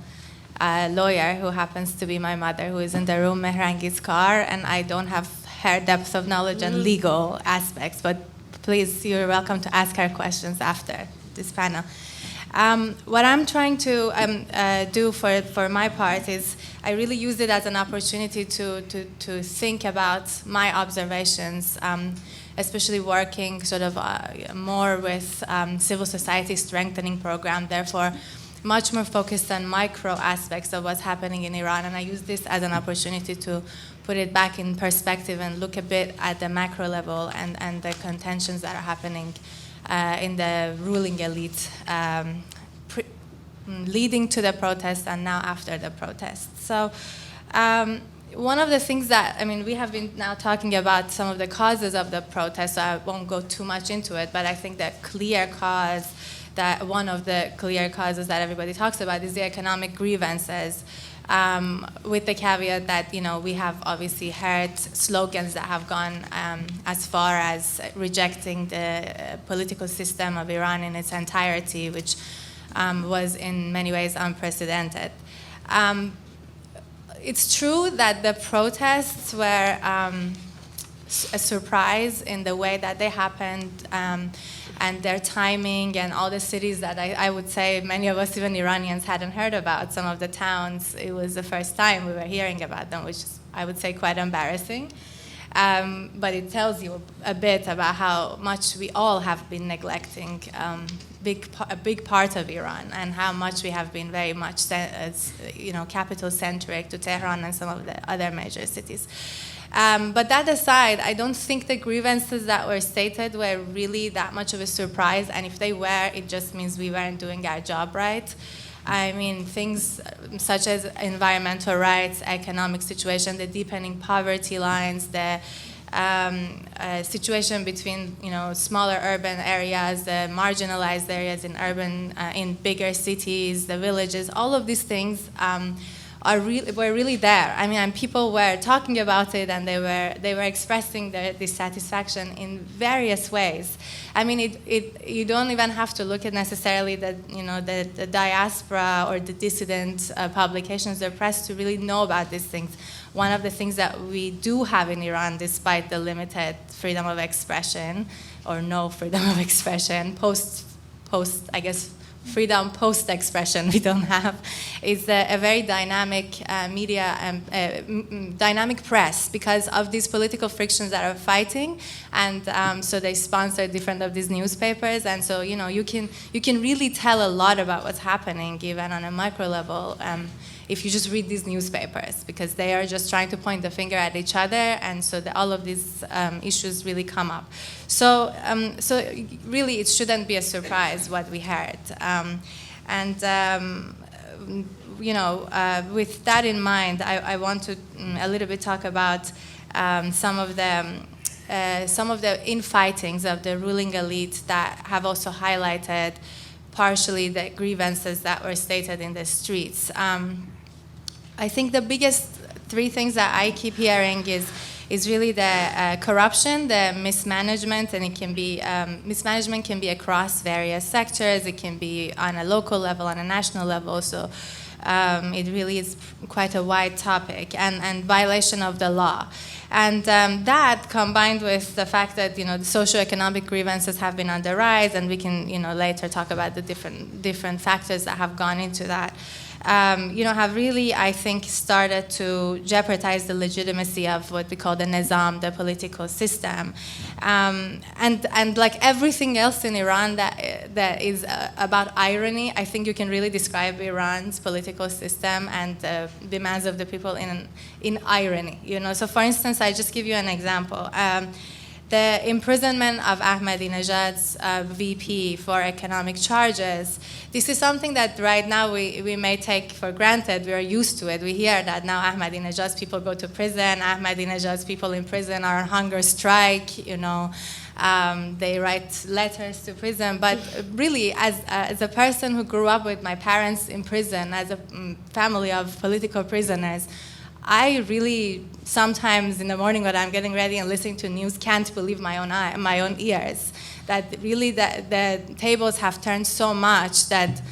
lawyer who happens to be my mother, who is in the room, Mehrangi's car, and I don't have her depth of knowledge and legal aspects, but please, you're welcome to ask her questions after this panel. What I'm trying to do for my part is I really use it as an opportunity to think about my observations, especially working sort of more with civil society strengthening program, therefore much more focused on micro aspects of what's happening in Iran. And I use this as an opportunity to put it back in perspective and look a bit at the macro level and the contentions that are happening in the ruling elite, leading to the protest and now after the protest. So one of the things that, we have been now talking about some of the causes of the protest, so I won't go too much into it, but I think one of the clear causes that everybody talks about is the economic grievances, with the caveat that, we have obviously heard slogans that have gone as far as rejecting the political system of Iran in its entirety, which was in many ways unprecedented. It's true that the protests were a surprise in the way that they happened, and their timing and all the cities that I would say many of us, even Iranians, hadn't heard about. Some of the towns, it was the first time we were hearing about them, which is, I would say, quite embarrassing. But it tells you a bit about how much we all have been neglecting a big part of Iran, and how much we have been very much, capital-centric to Tehran and some of the other major cities. But that aside, I don't think the grievances that were stated were really that much of a surprise, and if they were, it just means we weren't doing our job right. Things such as environmental rights, economic situation, the deepening poverty lines, the situation between smaller urban areas, the marginalized areas in bigger cities, the villages, all of these things were really there. And people were talking about it, and they were expressing their dissatisfaction in various ways. You don't even have to look at necessarily the diaspora or the dissident publications, the press, to really know about these things. One of the things that we do have in Iran, despite the limited freedom of expression, or no freedom of expression, freedom post-expression we don't have, is a very dynamic media and dynamic press because of these political frictions that are fighting, and so they sponsor different of these newspapers, and so you can really tell a lot about what's happening even on a micro level if you just read these newspapers, because they are just trying to point the finger at each other, and so all of these issues really come up. So really, it shouldn't be a surprise what we heard. With that in mind, I want to a little bit talk about some of the infightings of the ruling elite that have also highlighted partially the grievances that were stated in the streets. I think the biggest three things that I keep hearing is really the corruption, the mismanagement, and it can be, mismanagement can be across various sectors, it can be on a local level, on a national level, so it really is quite a wide topic, and violation of the law. And that, combined with the fact that the socioeconomic grievances have been on the rise, and we can later talk about the different factors that have gone into that, have really, I think, started to jeopardize the legitimacy of what we call the nizam, the political system. And like everything else in Iran that is about irony, I think you can really describe Iran's political system and the demands of the people in irony. So for instance, I just give you an example. The imprisonment of Ahmadinejad's VP for economic charges, this is something that right now we may take for granted. We are used to it. We hear that now Ahmadinejad's people go to prison, Ahmadinejad's people in prison are on hunger strike, they write letters to prison. But really, as a person who grew up with my parents in prison, as a family of political prisoners, I really sometimes in the morning when I'm getting ready and listening to news can't believe my own ears. That really the tables have turned so much that,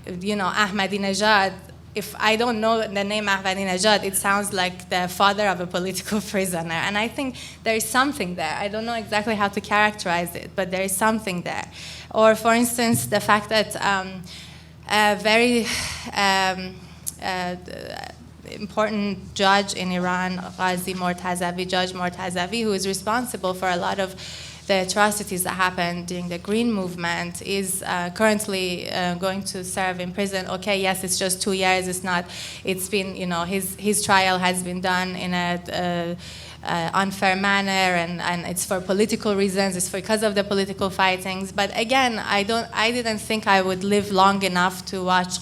Ahmadinejad, if I don't know the name Ahmadinejad, it sounds like the father of a political prisoner. And I think there is something there. I don't know exactly how to characterize it, but there is something there. Or for instance, the fact that a very important judge in Iran, Judge Mortazavi, who is responsible for a lot of the atrocities that happened during the Green Movement, is currently going to serve in prison. Okay, yes, it's just 2 years. It's been, his trial has been done in a unfair manner, and it's for political reasons. It's because of the political fightings. But again, I didn't think I would live long enough to watch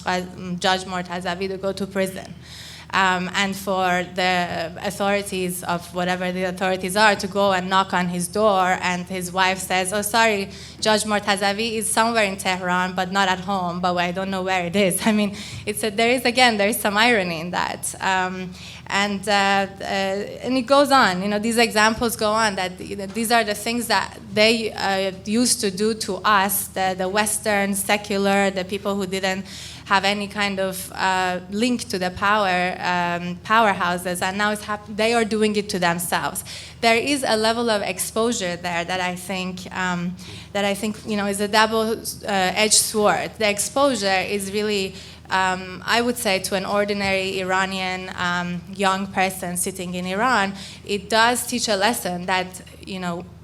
Judge Mortazavi to go to prison. And for the authorities of whatever the authorities are to go and knock on his door, and his wife says, "Oh, sorry, Judge Mortazavi is somewhere in Tehran, but not at home, but I don't know where it is." I mean, there is some irony in that. And it goes on. These examples go on. That these are the things that they used to do to us, the Western secular, the people who didn't have any kind of link to the powerhouses, and now they are doing it to themselves. There is a level of exposure there that I think is a double-edged sword. The exposure is really, I would say, to an ordinary Iranian young person sitting in Iran, it does teach a lesson that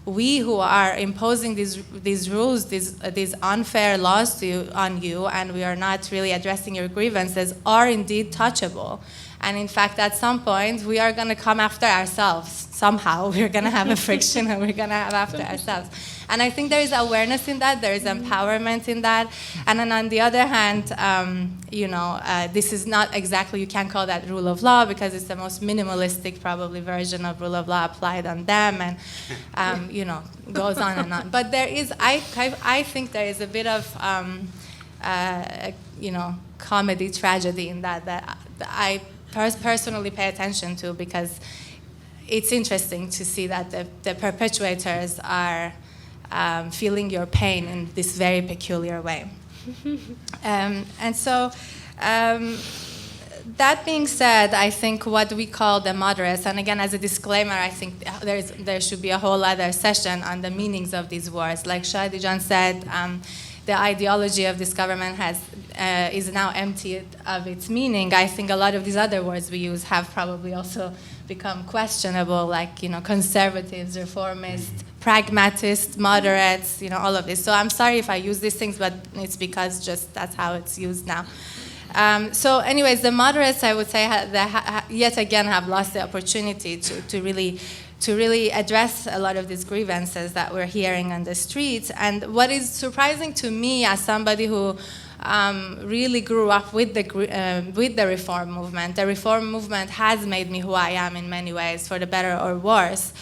we who are imposing these rules, these unfair laws on you, and we are not really addressing your grievances, are indeed touchable. And in fact, at some point, we are going to come after ourselves. Somehow, we're going to have a friction, and we're going to have after ourselves. And I think there is awareness in that, there is empowerment in that. And then on the other hand, this is not exactly, you can't call that rule of law, because it's the most minimalistic, probably, version of rule of law applied on them, and, goes on and on. But there is, I think there is a bit of, comedy, tragedy in that I personally pay attention to, because it's interesting to see that the perpetrators are feeling your pain in this very peculiar way. And so, that being said, I think what we call the moderates, and again, as a disclaimer, I think there should be a whole other session on the meanings of these words. Like Shadi Jan said, the ideology of this government is now emptied of its meaning. I think a lot of these other words we use have probably also become questionable, like conservatives, reformists, pragmatists, moderates, all of this. So I'm sorry if I use these things, but it's because just that's how it's used now. So anyways, the moderates, I would say, yet again have lost the opportunity to really address a lot of these grievances that we're hearing on the streets. And what is surprising to me, as somebody who really grew up with the reform movement, the reform movement has made me who I am in many ways, for the better or worse,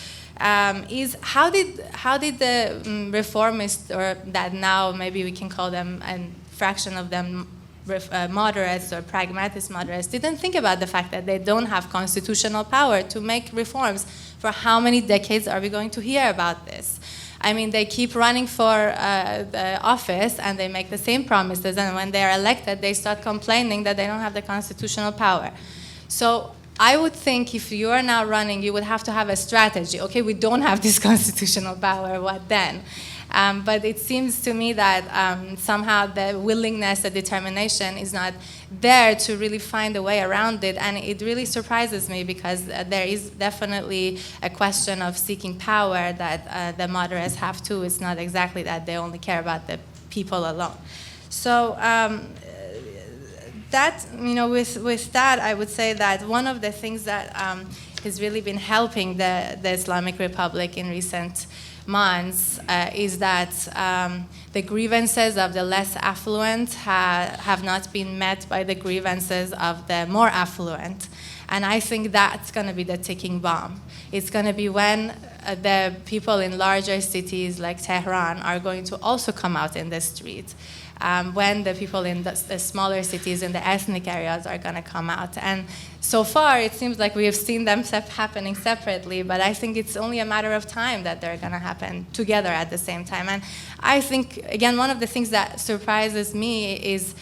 is how did the reformists, or that now maybe we can call them, and fraction of them moderates or pragmatist moderates, didn't think about the fact that they don't have constitutional power to make reforms. For how many decades are we going to hear about this? I mean, they keep running for the office and they make the same promises, and when they are elected, they start complaining that they don't have the constitutional power. So I would think if you are now running, you would have to have a strategy. Okay, we don't have this constitutional power, what then? But it seems to me that somehow the willingness, the determination is not there to really find a way around it. And it really surprises me because there is definitely a question of seeking power that the moderates have too. It's not exactly that they only care about the people alone. So that, with that, I would say that one of the things that has really been helping the Islamic Republic in recent months is that the grievances of the less affluent have not been met by the grievances of the more affluent. And I think that's going to be the ticking bomb. It's going to be when the people in larger cities like Tehran are going to also come out in the street. When the people in the smaller cities, in the ethnic areas, are going to come out. And so far, it seems like we have seen them happening separately, but I think it's only a matter of time that they're going to happen together at the same time. And I think, again, one of the things that surprises me is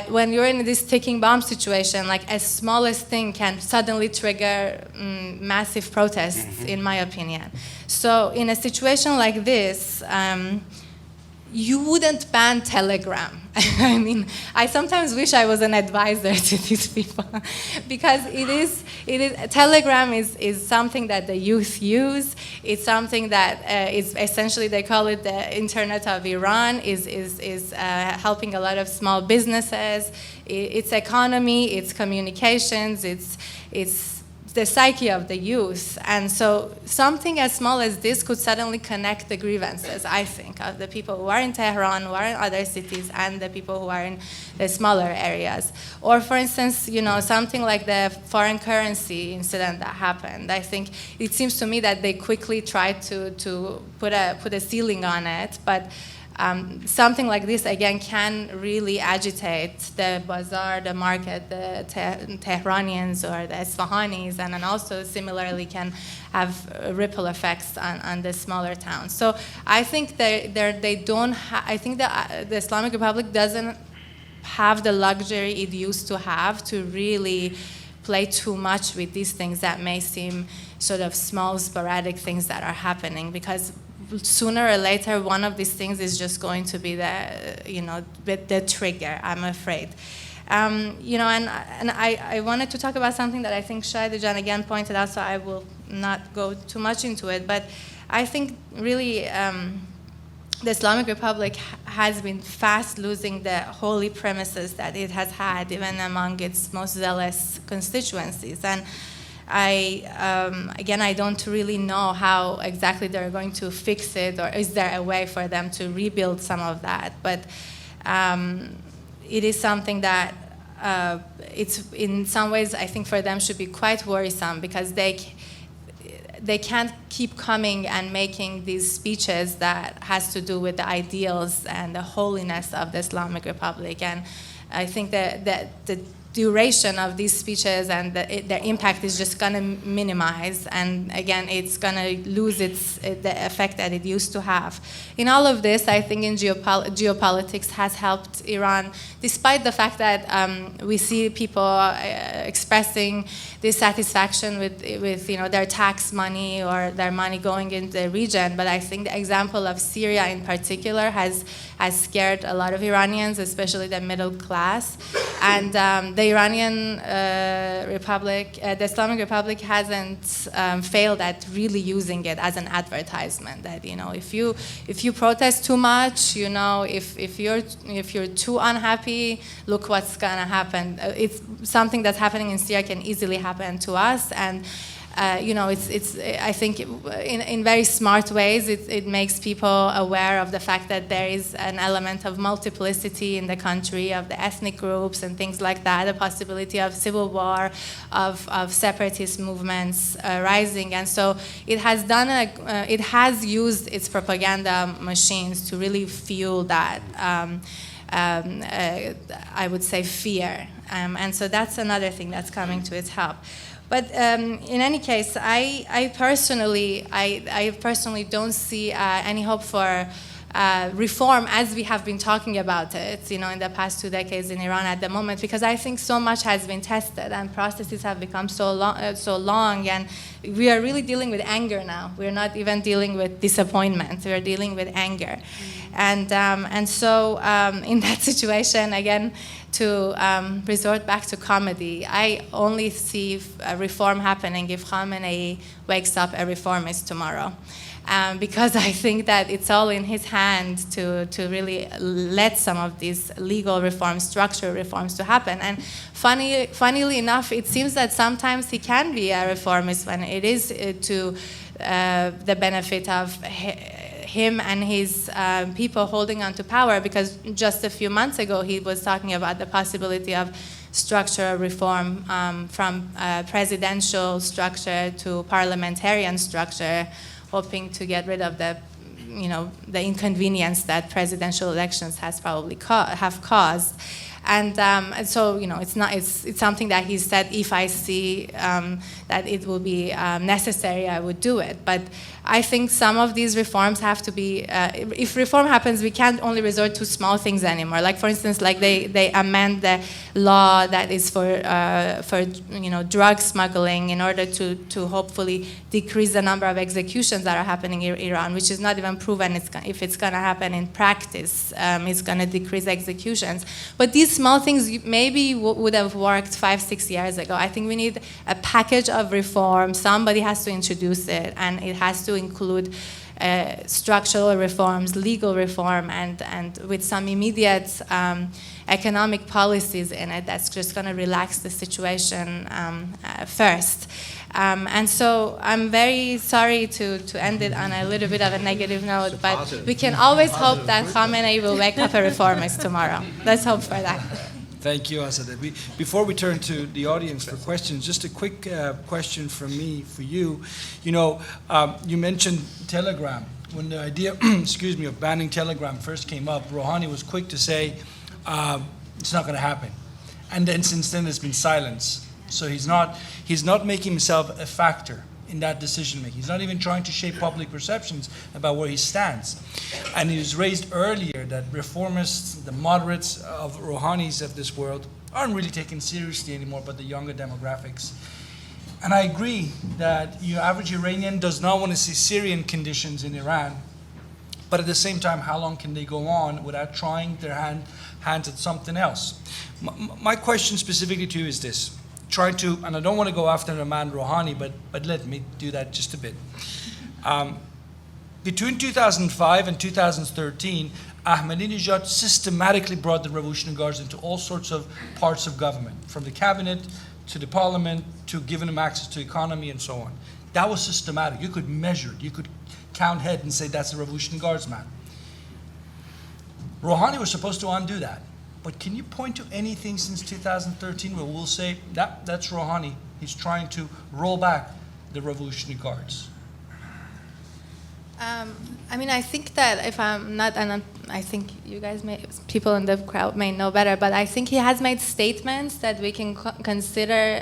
when you're in this ticking bomb situation, like a smallest thing can suddenly trigger massive protests, in my opinion. So in a situation like this, you wouldn't ban Telegram. I mean, I sometimes wish I was an advisor to these people because Telegram is something that the youth use. It's something that is essentially, they call it the Internet of Iran, is helping a lot of small businesses. It's economy, it's communications, it's the psyche of the youth. And so something as small as this could suddenly connect the grievances, I think, of the people who are in Tehran, who are in other cities, and the people who are in the smaller areas. Or for instance, something like the foreign currency incident that happened. I think it seems to me that they quickly tried to put a ceiling on it, but something like this, again, can really agitate the bazaar, the market, the Tehranians or the Isfahanis, and then also similarly can have ripple effects on the smaller towns. So I think they don't. I think the Islamic Republic doesn't have the luxury it used to have to really play too much with these things that may seem sort of small, sporadic things that are happening, because sooner or later, one of these things is just going to be the trigger, I'm afraid. And I wanted to talk about something that I think Shadi again pointed out, so I will not go too much into it. But I think really the Islamic Republic has been fast losing the holy premises that it has had, even among its most zealous constituencies. And I don't really know how exactly they're going to fix it, or is there a way for them to rebuild some of that? But it is something that it's in some ways, I think, for them should be quite worrisome, because they can't keep coming and making these speeches that has to do with the ideals and the holiness of the Islamic Republic. And I think that the duration of these speeches and their impact is just going to minimize, and again, it's going to lose the effect that it used to have. In all of this, I think in geopolitics has helped Iran, despite the fact that we see people expressing dissatisfaction with their tax money or their money going into the region. But I think the example of Syria in particular has scared a lot of Iranians, especially the middle class. And the Iranian Republic, the Islamic Republic, hasn't failed at really using it as an advertisement. That if you protest too much, if you're too unhappy, look what's gonna happen. It's something that's happening in Syria can easily happen to us, and it's I think in very smart ways it makes people aware of the fact that there is an element of multiplicity in the country, of the ethnic groups and things like that, the possibility of civil war, of separatist movements rising. And so it has used its propaganda machines to really fuel that. I would say, fear. And so that's another thing that's coming to its help. But in any case, I personally don't see any hope for reform as we have been talking about it, in the past 2 decades in Iran at the moment, because I think so much has been tested and processes have become so long, and we are really dealing with anger now. We're not even dealing with disappointment. We're dealing with anger. And so in that situation, again, to resort back to comedy, I only see reform happening if Khamenei wakes up a reformist tomorrow. Because I think that it's all in his hand to really let some of these legal reforms, structural reforms to happen. And funnily enough, it seems that sometimes he can be a reformist when it is to the benefit of him and his people holding on to power, because just a few months ago he was talking about the possibility of structural reform from presidential structure to parliamentarian structure, hoping to get rid of the inconvenience that presidential elections has probably have caused. And so, it's something that he said, if I see that it will be necessary, I would do it. But I think some of these reforms have to be, if reform happens, we can't only resort to small things anymore. Like, for instance, like they amend the law that is for drug smuggling in order to hopefully decrease the number of executions that are happening in Iran, which is not even proven if it's going to happen in practice. It's going to decrease executions. But these small things maybe would have worked 5-6 years ago. I think we need a package of reform. Somebody has to introduce it, and it has to include structural reforms, legal reform, and with some immediate economic policies in it that's just going to relax the situation first. And so I'm very sorry to end it on a little bit of a negative note, but we can always hope that Khamenei will wake up a reformist tomorrow. Let's hope for that. Thank you, Azadeh. Before we turn to the audience for questions, just a quick question from me for you. You mentioned Telegram. When the idea, of banning Telegram first came up, Rouhani was quick to say, it's not going to happen. And then since then, there's been silence. So he's not making himself a factor in that decision making. He's not even trying to shape public perceptions about where he stands. And it was raised earlier that reformists, the moderates of Rouhanis of this world, aren't really taken seriously anymore, but the younger demographics. And I agree that your average Iranian does not want to see Syrian conditions in Iran, but at the same time, how long can they go on without trying their hands at something else? My question specifically to you is this. And I don't want to go after Rahman Rouhani, but let me do that just a bit. Between 2005 and 2013, Ahmadinejad systematically brought the Revolutionary Guards into all sorts of parts of government, from the cabinet to the parliament to giving them access to economy and so on. That was systematic. You could measure it. You could count head and say that's a Revolutionary Guards man. Rouhani was supposed to undo that. But can you point to anything since 2013 where we'll say that's Rouhani? He's trying to roll back the Revolutionary Guards. I think that if I'm not, and I think you guys people in the crowd may know better, but I think he has made statements that we can consider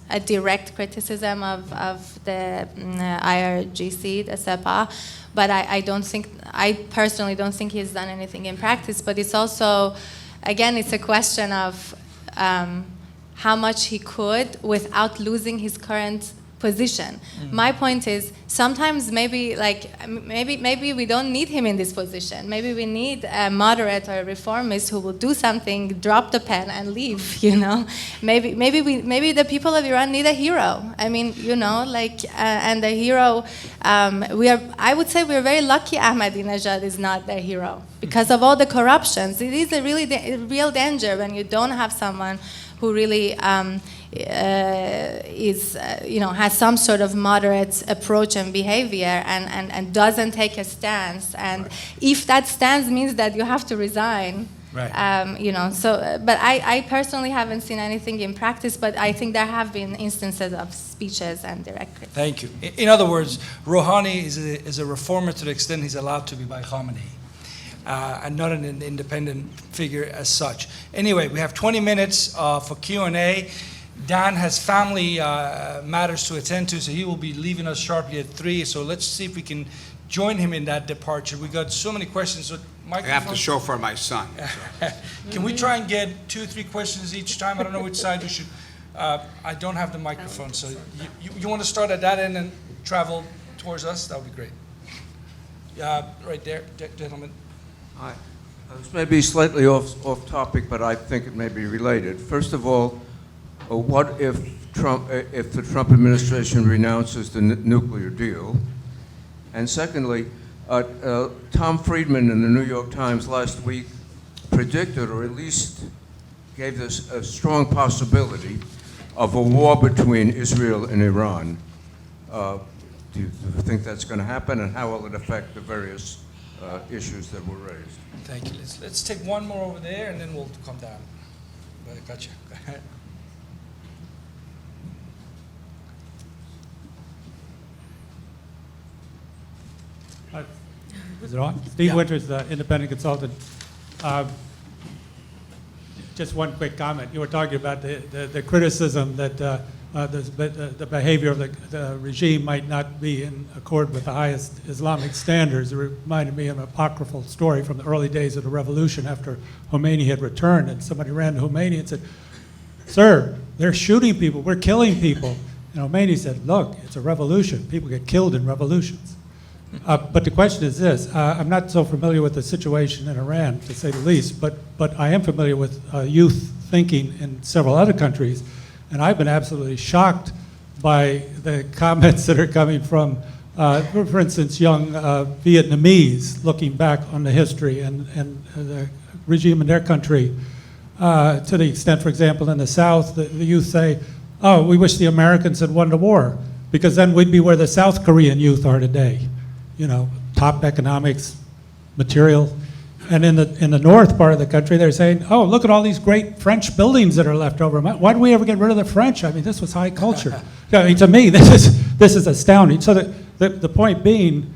a direct criticism of the IRGC, the SEPA. But I personally don't think he's done anything in practice. But it's also, again, it's a question of how much he could without losing his current position. My point is, sometimes maybe we don't need him in this position. Maybe we need a moderate or a reformist who will do something, drop the pen, and leave. Maybe the people of Iran need a hero. And the hero. I would say we're very lucky Ahmadinejad is not their hero because of all the corruptions. It is a real danger when you don't have someone who really has some sort of moderate approach and behavior and doesn't take a stance. And if that stance means that you have to resign, right. But I personally haven't seen anything in practice, but I think there have been instances of speeches and direct criticism. Thank you. In other words, Rouhani is a reformer to the extent he's allowed to be by Khamenei. and not an independent figure as such. Anyway, we have 20 minutes for Q&A. Dan has family matters to attend to, so he will be leaving us sharply at 3. So let's see if we can join him in that departure. We got so many questions. I have to chauffeur my son. So. Can we try and get 2 or 3 questions each time? I don't know which side we should. I don't have the microphone, so you want to start at that end and travel towards us? That would be great. Right there, gentlemen. Hi. This may be slightly off topic, but I think it may be related. First of all, what if the Trump administration renounces the nuclear deal? And secondly, Tom Friedman in the New York Times last week predicted, or at least gave this a strong possibility of a war between Israel and Iran. Do you think that's going to happen, and how will it affect the various issues that were raised? Thank you. Let's take one more over there, and then we'll come down. Gotcha. Is it on? Steve Winters, the independent consultant. Just one quick comment. You were talking about the criticism that the behavior of the regime might not be in accord with the highest Islamic standards. It reminded me of an apocryphal story from the early days of the revolution after Khomeini had returned, and somebody ran to Khomeini and said, "Sir, they're shooting people, we're killing people." And Khomeini said, "Look, it's a revolution. People get killed in revolutions." But the question is this. I'm not so familiar with the situation in Iran, to say the least, but I am familiar with youth thinking in several other countries, and I've been absolutely shocked by the comments that are coming from, for instance, young Vietnamese looking back on the history and the regime in their country, to the extent, for example, in the South, the youth say, "Oh, we wish the Americans had won the war, because then we'd be where the South Korean youth are today." You know, top economics, material. And in the north part of the country, they're saying, "Oh, look at all these great French buildings that are left over. Why did we ever get rid of the French? I mean, this was high culture." I mean, to me, this is astounding. So the point being,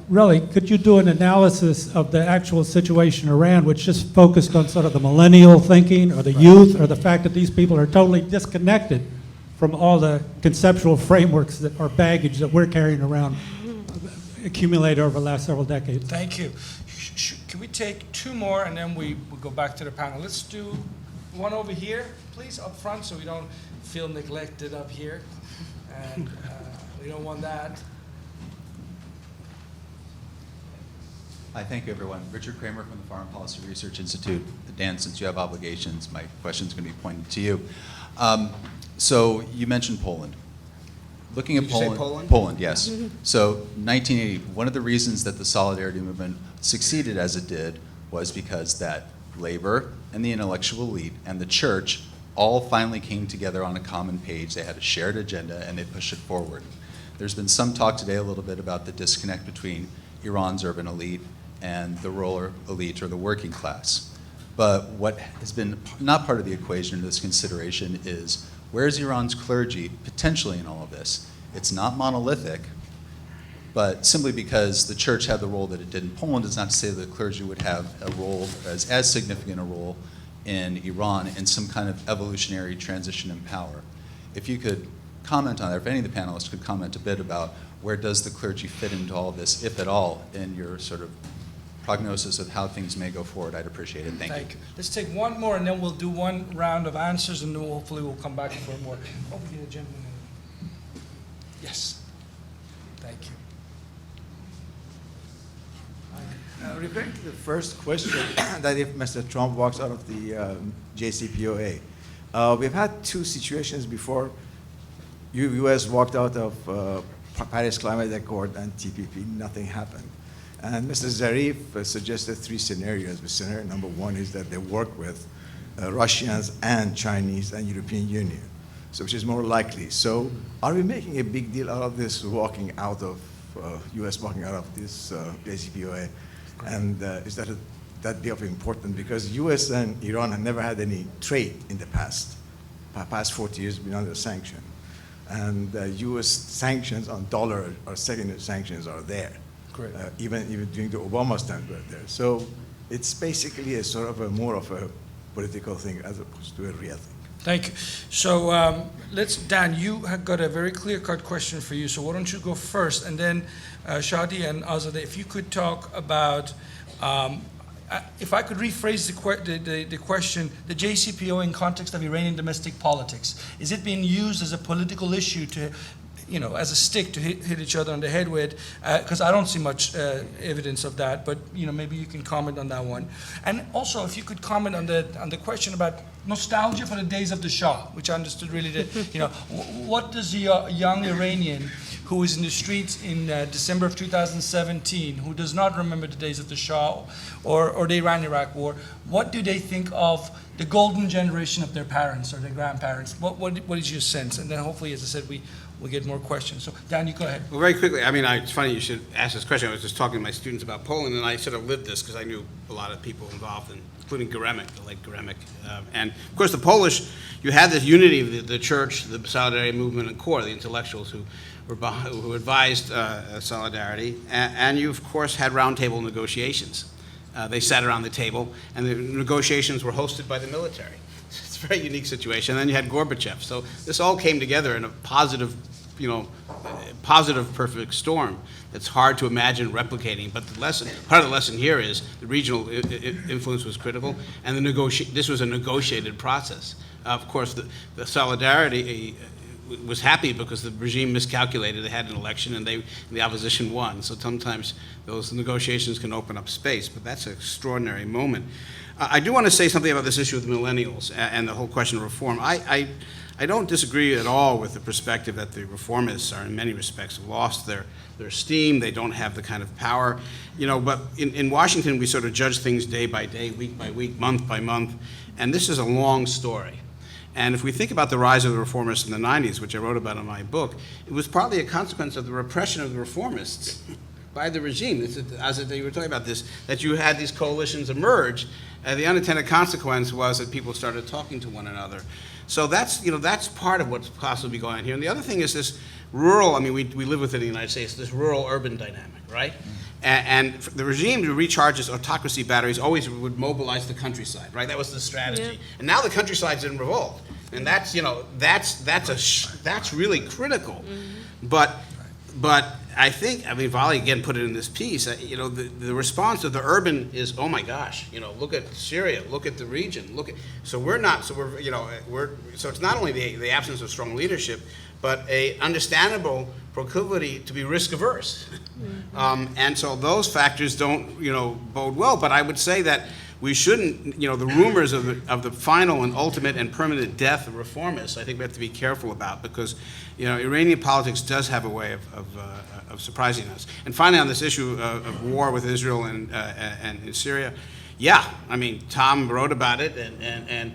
really, could you do an analysis of the actual situation in Iran, which just focused on sort of the millennial thinking, or the youth, or the fact that these people are totally disconnected from all the conceptual frameworks that are baggage that we're carrying around, accumulated over the last several decades? Thank you. Can we take 2 more, and then we'll go back to the panel? Let's do one over here, please, up front, so we don't feel neglected up here. And we don't want that. Hi, thank you, everyone. Richard Kramer from the Foreign Policy Research Institute. Dan, since you have obligations, my question's going to be pointed to you. So you mentioned Poland. Looking at Did you say Poland, Poland? Poland, yes. So 1980, one of the reasons that the Solidarity Movement succeeded as it did was because that labor and the intellectual elite and the church all finally came together on a common page. They had a shared agenda and they pushed it forward. There's been some talk today a little bit about the disconnect between Iran's urban elite and the rural elite, or the working class. But what has been not part of the equation in this consideration is, where's Iran's clergy potentially in all of this? It's not monolithic, but simply because the church had the role that it did in Poland does not say that the clergy would have a role, as significant a role in Iran, in some kind of evolutionary transition in power. If you could comment on that, or if any of the panelists could comment a bit about where does the clergy fit into all of this, if at all, in your sort of prognosis of how things may go forward, I'd appreciate it. Thank you. Let's take one more, and then we'll do one round of answers, and then hopefully we'll come back for more. Over here, gentlemen. Yes. Thank you. Referring to the first question, that if Mr. Trump walks out of the JCPOA, we've had 2 situations before. U.S. walked out of Paris Climate Accord and TPP, nothing happened. And Mr. Zarif suggested 3 scenarios. Scenario number 1 is that they work with Russians and Chinese and European Union, so which is more likely. So are we making a big deal out of this walking out of, U.S. walking out of this JCPOA? And is that be of importance? Because U.S. and Iran have never had any trade in the past 40 years been under sanction. And U.S. sanctions on dollar or secondary sanctions are there. Correct. Even during the Obama's time we were there. So it's basically a sort of a more of a political thing as opposed to a real thing. Thank you. So Dan, you have got a very clear-cut question for you. So why don't you go first, and then Shadi and Azadeh, if you could talk about, if I could rephrase the question, the JCPO in context of Iranian domestic politics, is it being used as a political issue to, as a stick to hit each other on the head with? Because I don't see much evidence of that, but maybe you can comment on that one. And also, if you could comment on the question about nostalgia for the days of the Shah, which I understood really what does a young Iranian who is in the streets in December of 2017, who does not remember the days of the Shah or the Iran-Iraq war, what do they think of the golden generation of their parents or their grandparents? What is your sense? And then hopefully, as I said, we'll get more questions. So Dan, you go ahead. Well, very quickly, it's funny you should ask this question. I was just talking to my students about Poland, and I sort of lived this because I knew a lot of people involved, including Geremek, the late Geremek. And of course, the Polish, you had this unity of the church, the Solidarity movement, and core, the intellectuals who advised solidarity. And you, of course, had roundtable negotiations. They sat around the table, and the negotiations were hosted by the military. It's a very unique situation. And then you had Gorbachev. So this all came together in a positive, perfect storm that's hard to imagine replicating. But part of the lesson here is the regional influence was critical, and this was a negotiated process. Of course, the solidarity was happy because the regime miscalculated. They had an election, and the opposition won. So sometimes those negotiations can open up space, but that's an extraordinary moment. I do want to say something about this issue of the millennials and the whole question of reform. I don't disagree at all with the perspective that the reformists are in many respects lost their steam. They don't have the kind of power, but in Washington we sort of judge things day by day, week by week, month by month, and this is a long story. And if we think about the rise of the reformists in the 90s, which I wrote about in my book, it was partly a consequence of the repression of the reformists by the regime. As you were talking about this, that you had these coalitions emerge, and the unintended consequence was that people started talking to one another. So that's part of what's possibly going on here. And the other thing is this rural, we live within the United States, this rural-urban dynamic, right? And the regime to recharge its autocracy batteries always would mobilize the countryside, right? That was the strategy. Yeah. And now the countryside's in revolt, and that's really critical. Mm-hmm. But I think, Vali again put it in this piece. The response of the urban is, oh my gosh, look at Syria, look at the region, so it's not only the absence of strong leadership, but a understandable proclivity to be risk averse. Mm-hmm. And so those factors don't, bode well. But I would say that we shouldn't, the rumors of the final and ultimate and permanent death of reformists, I think we have to be careful about, because, Iranian politics does have a way of surprising us. And finally, on this issue of war with Israel and in Syria, Tom wrote about it, and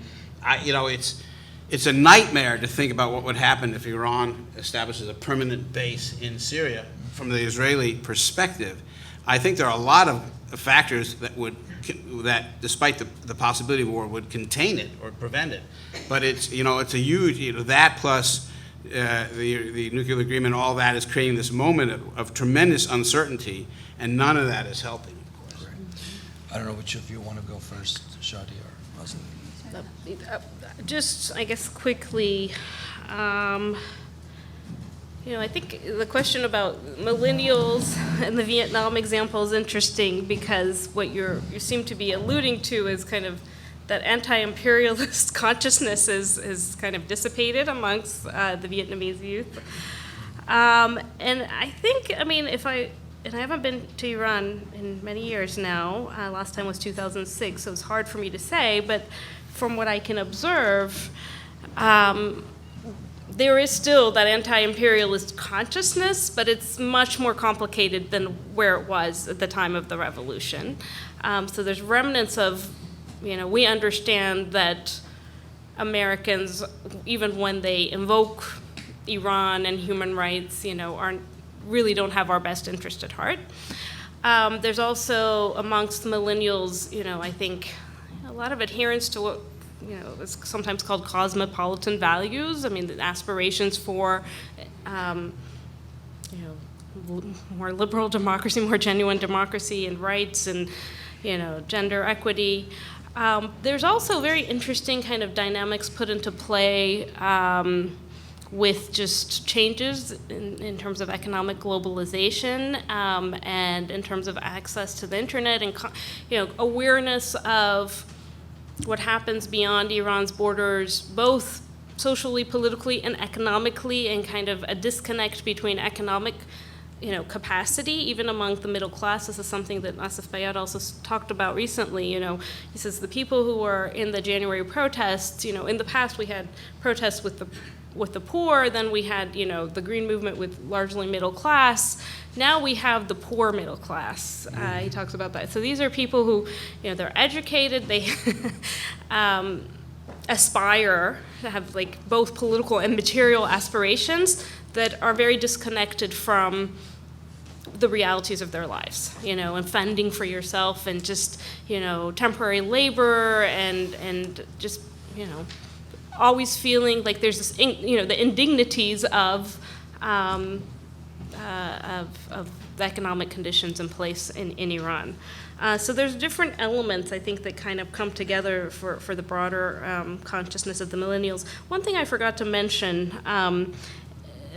it's a nightmare to think about what would happen if Iran establishes a permanent base in Syria from the Israeli perspective. I think there are a lot of factors that despite the possibility of war, would contain it or prevent it. But it's a huge, that plus the nuclear agreement, all that is creating this moment of tremendous uncertainty, and none of that is helping, of course. I don't know which of you want to go first, Shadi or Azadeh. Just, I guess, quickly, I think the question about millennials and the Vietnam example is interesting, because what you seem to be alluding to is kind of that anti-imperialist consciousness is kind of dissipated amongst the Vietnamese youth. And I think, and I haven't been to Iran in many years now. Last time was 2006, so it's hard for me to say, but from what I can observe, there is still that anti-imperialist consciousness, but it's much more complicated than where it was at the time of the revolution. So there's remnants of, we understand that Americans, even when they invoke Iran and human rights, really don't have our best interest at heart. There's also amongst millennials, I think, a lot of adherence to what is sometimes called cosmopolitan values. The aspirations for more liberal democracy, more genuine democracy and rights and, gender equity. There's also very interesting kind of dynamics put into play with just changes in terms of economic globalization and in terms of access to the internet and awareness of what happens beyond Iran's borders, both socially, politically, and economically, and kind of a disconnect between economic capacity, even among the middle class. This is something that Asif Bayat also talked about recently. He says the people who were in the January protests, in the past we had protests with the poor, then we had, the Green Movement with largely middle class. Now we have the poor middle class. He talks about that. So these are people who, they're educated, they aspire to have both political and material aspirations that are very disconnected from the realities of their lives, and fending for yourself and just, temporary labor and just, always feeling like there's this, the indignities of the economic conditions in place in Iran. So there's different elements, I think, that kind of come together for the broader consciousness of the millennials. One thing I forgot to mention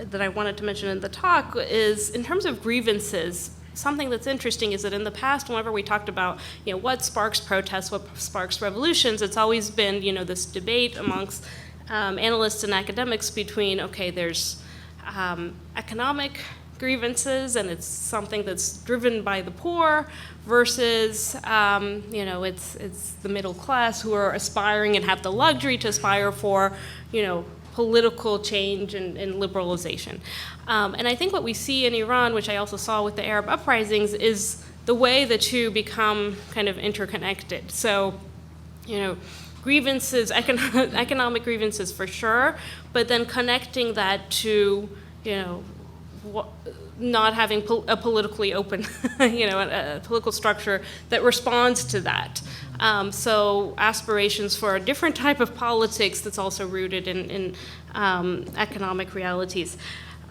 that I wanted to mention in the talk is in terms of grievances. Something that's interesting is that in the past, whenever we talked about, what sparks protests, what sparks revolutions, it's always been, this debate amongst analysts and academics between, okay, there's economic grievances, and it's something that's driven by the poor, versus, it's the middle class who are aspiring and have the luxury to aspire for, political change and liberalization. And I think what we see in Iran, which I also saw with the Arab uprisings, is the way the two become kind of interconnected. So, grievances, economic grievances for sure, but then connecting that to, not having a politically open, a political structure that responds to that. So aspirations for a different type of politics that's also rooted in economic realities.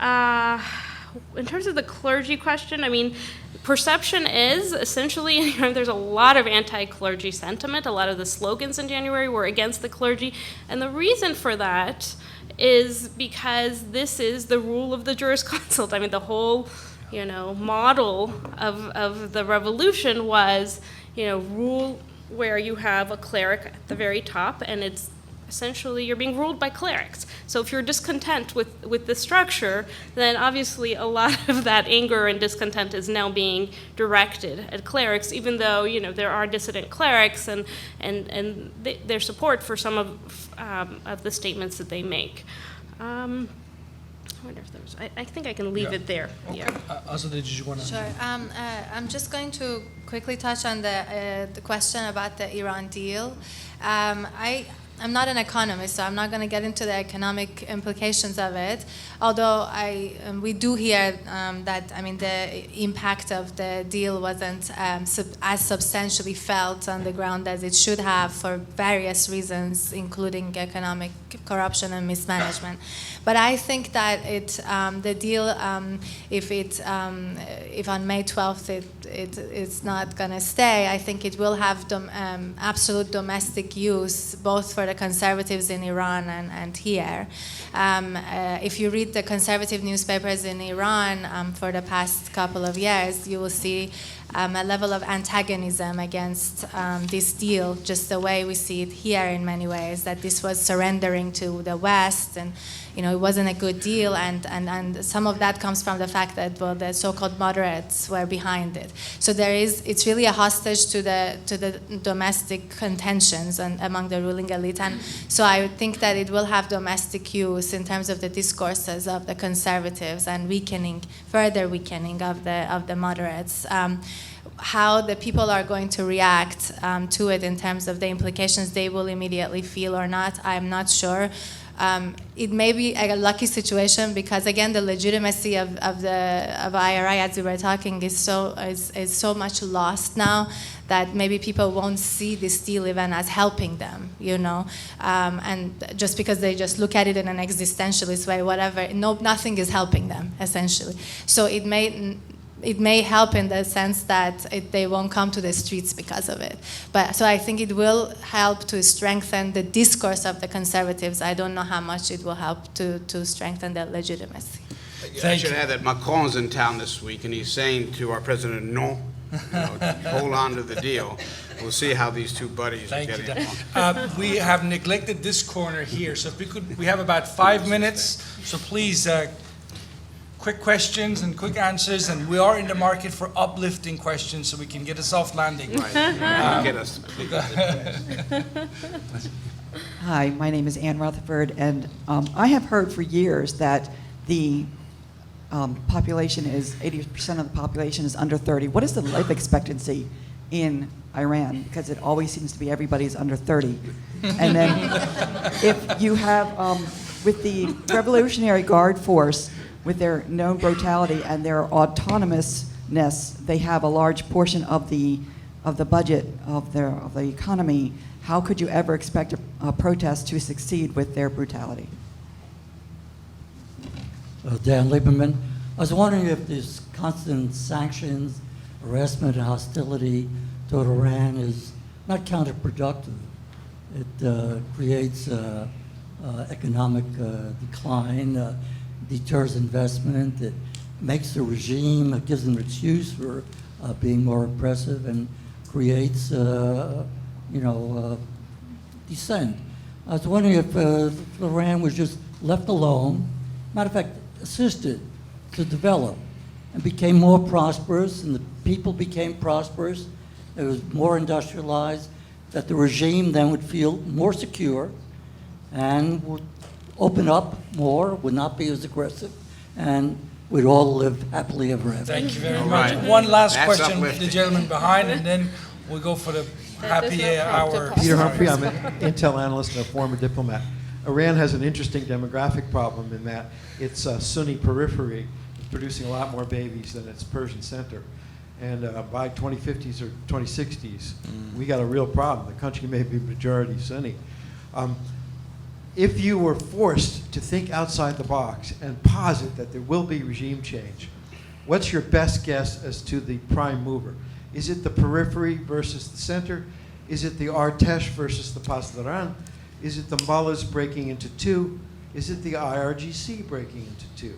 In terms of the clergy question, I mean, perception is essentially, there's a lot of anti-clergy sentiment. A lot of the slogans in January were against the clergy. And the reason for that is because this is the rule of the jurisconsult. I mean, the whole, model of the revolution was, rule where you have a cleric at the very top, and it's essentially you're being ruled by clerics. So if you're discontent with the structure, then obviously a lot of that anger and discontent is now being directed at clerics, even though, there are dissident clerics and their support for some of the statements that they make. I wonder if there's, I think I can leave it there. Okay. Yeah. Azadeh, did you want to? Sure. I'm just going to quickly touch on the question about the Iran deal. I'm not an economist, so I'm not going to get into the economic implications of it. Although we do hear that the impact of the deal wasn't as substantially felt on the ground as it should have for various reasons, including economic corruption and mismanagement. But I think that the deal, if on May 12th it's not going to stay, I think it will have absolute domestic use, both for the conservatives in Iran and here. If you read the conservative newspapers in Iran for the past couple of years, you will see a level of antagonism against this deal, just the way we see it here in many ways, that this was surrendering to the West, and it wasn't a good deal, and some of that comes from the fact that the so-called moderates were behind it. So it's really a hostage to the domestic contentions among the ruling elite, and so I would think that it will have domestic use in terms of the discourses of the conservatives and further weakening of the moderates. How the people are going to react to it in terms of the implications they will immediately feel or not, I'm not sure. It may be a lucky situation because, again, the legitimacy of IRI, as we were talking, is so much lost now that maybe people won't see this deal even as helping them, you know, and just because they just look at it in an existentialist way, whatever, nothing is helping them, essentially. So it may help in the sense that they won't come to the streets because of it. But so I think it will help to strengthen the discourse of the conservatives. I don't know how much it will help to strengthen their legitimacy. I should add that Macron's in town this week, and he's saying to our president, no, hold on to the deal. We'll see how these two buddies are getting along. We have neglected this corner here, so if we have about 5 minutes, so please, quick questions and quick answers, and we are in the market for uplifting questions so we can get a soft landing. Right. Get us to please. Hi, my name is Ann Rutherford, and I have heard for years that the population is 80% of the population is under 30. What is the life expectancy in Iran? Because it always seems to be everybody's under 30. And then if you have, with the Revolutionary Guard force, with their known brutality and their autonomousness, they have a large portion of the budget of the economy. How could you ever expect a protest to succeed with their brutality? Dan Lieberman. I was wondering if this constant sanctions, harassment, and hostility toward Iran is not counterproductive. It creates economic decline, deters investment, it makes the regime, it gives them an excuse for being more oppressive, and creates, dissent. I was wondering if Iran was just left alone, matter of fact, assisted to develop and became more prosperous, and the people became prosperous, it was more industrialized, that the regime then would feel more secure and would open up more, would not be as aggressive, and we'd all live happily ever after. Thank you very All much. right. One last That's question, uplifting. the gentleman behind, and then we'll go for the happy hour. Peter Humphrey, I'm an intel analyst and a former diplomat. Iran has an interesting demographic problem in that its Sunni periphery is producing a lot more babies than its Persian center. And by 2050s or 2060s, we got a real problem. The country may be majority Sunni. If you were forced to think outside the box and posit that there will be regime change, what's your best guess as to the prime mover? Is it the periphery versus the center? Is it the Artesh versus the Pasdaran? Is it the mullahs breaking into two? Is it the IRGC breaking into two?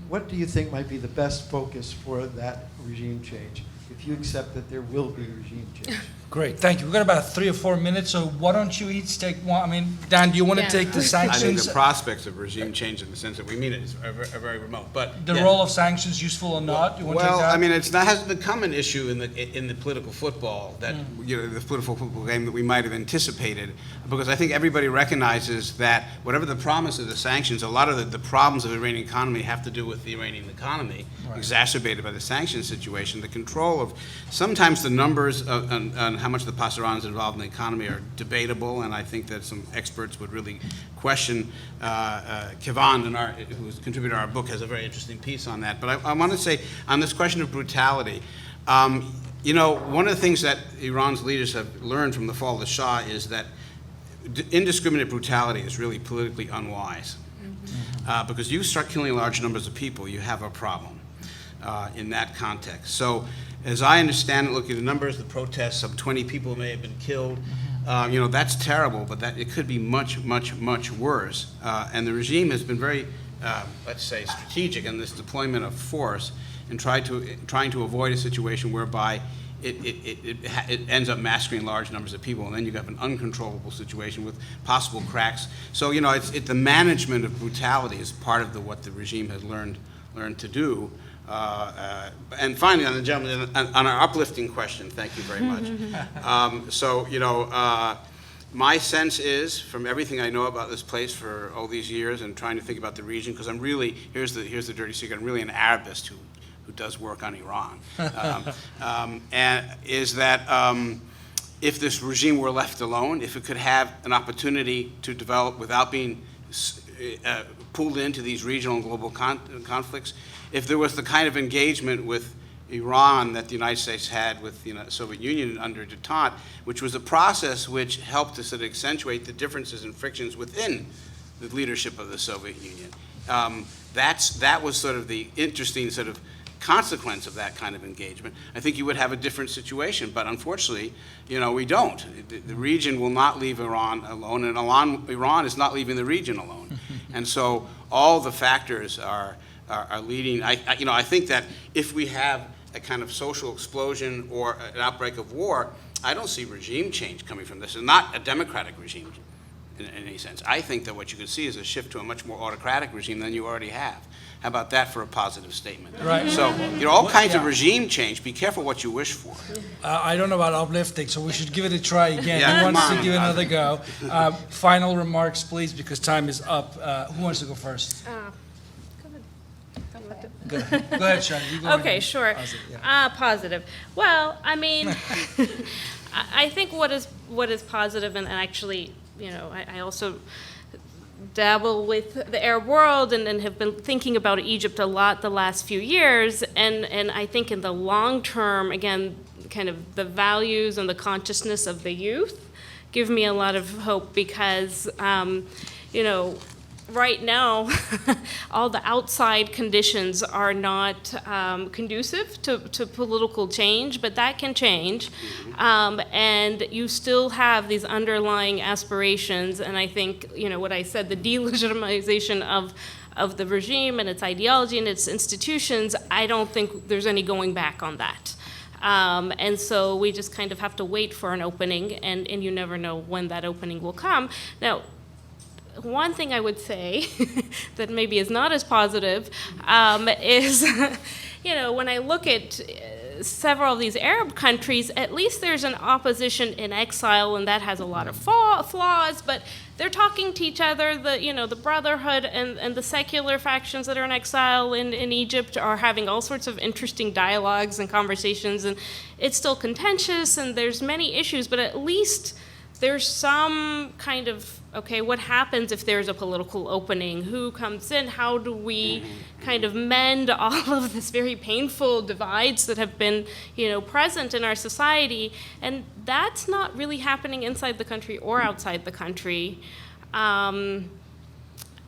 What do you think might be the best focus for that regime change, if you accept that there will be regime change? Great, thank you. We've got about 3 or 4 minutes, so why don't you each take one? I mean, Dan, do you want to Yeah. take the I think sanctions? the prospects of regime change in the sense that we mean it are very remote. But The yeah. role of sanctions, useful or not? You want to take Well, that? I mean, it hasn't become an issue in the political football that the political football game that we might have anticipated, because I think everybody recognizes that whatever the promise of the sanctions, a lot of the problems of the Iranian economy have to do with the Iranian economy, exacerbated by the sanctions situation. The control of sometimes the numbers on how much the Pasdarans involved in the economy are debatable, and I think that some experts would really question. Kivan, who's contributed to our book, has a very interesting piece on that. But I want to say, on this question of brutality, one of the things that Iran's leaders have learned from the fall of the Shah is that indiscriminate brutality is really politically unwise. Because you start killing large numbers of people, you have a problem in that context. So, as I understand it, looking at the numbers, the protests, some 20 people may have been killed. That's terrible, but it could be much, much, much worse. And the regime has been very, let's say, strategic in this deployment of force and trying to avoid a situation whereby it ends up massacring large numbers of people, and then you have an uncontrollable situation with possible cracks. So, the management of brutality is part of what the regime has learned to do. And finally, on the gentleman, on our uplifting question, thank you very much. My sense is, from everything I know about this place for all these years and trying to think about the region, because I'm really, here's the dirty secret, I'm really an Arabist who does work on Iran, and is that if this regime were left alone, if it could have an opportunity to develop without being pulled into these regional and global conflicts, if there was the kind of engagement with Iran that the United States had with the Soviet Union under détente, which was a process which helped to sort of accentuate the differences and frictions within the leadership of the Soviet Union. That was sort of the interesting sort of consequence of that kind of engagement. I think you would have a different situation, but unfortunately, we don't. The region will not leave Iran alone, and Iran is not leaving the region alone. And so all the factors are leading. I think that if we have a kind of social explosion or an outbreak of war, I don't see regime change coming from this. It's not a democratic regime in any sense. I think that what you could see is a shift to a much more autocratic regime than you already have. How about that for a positive statement? Right. So, all kinds of regime change. Be careful what you wish for. I don't know about uplifting, so we should give it a try again. Yeah, Who wants come to on. give another go? Final remarks, please, because time is up. Who wants to go first? Go ahead, Shadi. You go Okay, ahead. sure. Positive. Well, I mean, I think what is positive, and actually, I also dabble with the Arab world and have been thinking about Egypt a lot the last few years, and I think in the long term, again, kind of the values and the consciousness of the youth give me a lot of hope because, right now, all the outside conditions are not conducive to political change, but that can change. And you still have these underlying aspirations, and I think, what I said, the delegitimization of the regime and its ideology and its institutions, I don't think there's any going back on that. And so we just kind of have to wait for an opening, and you never know when that opening will come. Now, one thing I would say that maybe is not as positive is, when I look at several of these Arab countries, at least there's an opposition in exile, and that has a lot of flaws, but they're talking to each other. The Brotherhood and the secular factions that are in exile in Egypt are having all sorts of interesting dialogues and conversations, and it's still contentious, and there's many issues, but at least there's some kind of, okay, what happens if there's a political opening? Who comes in? How do we kind of mend all of this very painful divides that have been, present in our society? And that's not really happening inside the country or outside the country.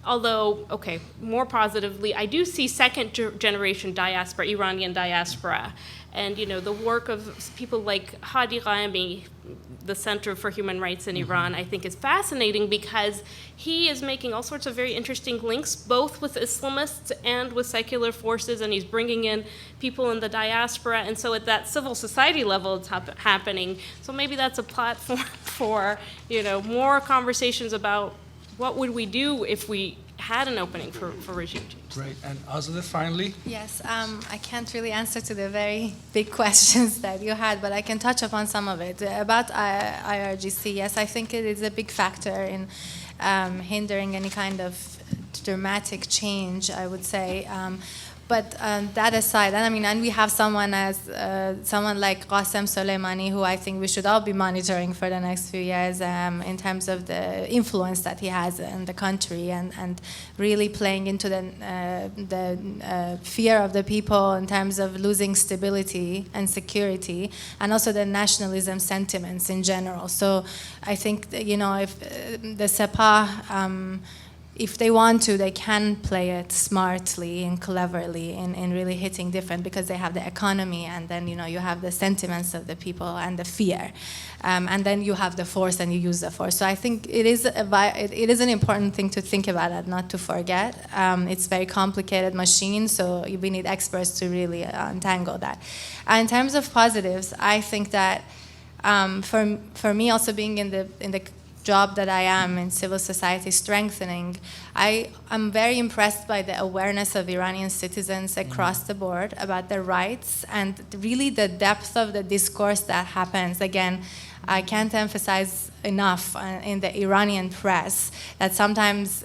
Although, okay, more positively, I do see second-generation diaspora, Iranian diaspora, and the work of people like Hadi Qaemi, the Center for Human Rights in Iran, I think is fascinating because he is making all sorts of very interesting links, both with Islamists and with secular forces, and he's bringing in people in the diaspora, and so at that civil society level it's happening. So maybe that's a platform for, more conversations about what would we do if we had an opening for regime change. Great. And Azadeh, finally? Yes, I can't really answer to the very big questions that you had, but I can touch upon some of it. About IRGC, yes, I think it is a big factor in hindering any kind of dramatic change, I would say. But that aside, and we have someone like Qasem Soleimani, who I think we should all be monitoring for the next few years in terms of the influence that he has in the country and really playing into the fear of the people in terms of losing stability and security, and also the nationalism sentiments in general. So I think that, if the Sepah, if they want to, they can play it smartly and cleverly in really hitting different, because they have the economy, and then you have the sentiments of the people and the fear, and then you have the force and you use the force. So I think it is an important thing to think about and not to forget. It's a very complicated machine, so we need experts to really untangle that. In terms of positives, I think that for me, also being in the job that I am in civil society strengthening, I am very impressed by the awareness of Iranian citizens across the board about their rights and really the depth of the discourse that happens. Again, I can't emphasize enough in the Iranian press that sometimes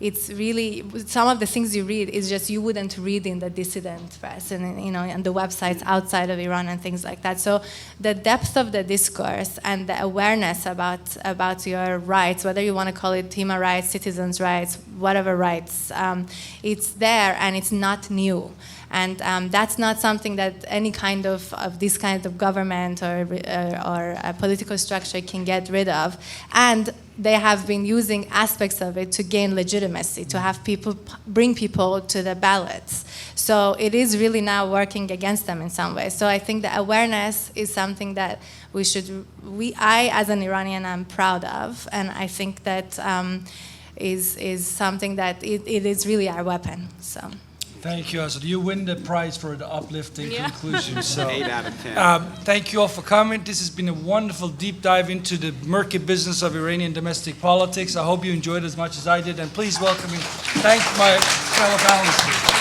it's really, some of the things you read is just you wouldn't read in the dissident press and, you know, and the websites outside of Iran and things like that. So the depth of the discourse and the awareness about your rights, whether you want to call it human rights, citizens' rights, whatever rights, it's there and it's not new. And that's not something that any kind of this kind of government or a political structure can get rid of. And they have been using aspects of it to gain legitimacy, to have people, bring people to the ballots. So it is really now working against them in some way. So I think the awareness is something that I as an Iranian am proud of, and I think that is something that it is really our weapon. So. Thank you, Azadeh. You win the prize for the uplifting conclusion. So, 8 out of 10. Thank you all for coming. This has been a wonderful deep dive into the murky business of Iranian domestic politics. I hope you enjoyed it as much as I did, and please welcome and thank my fellow panelists.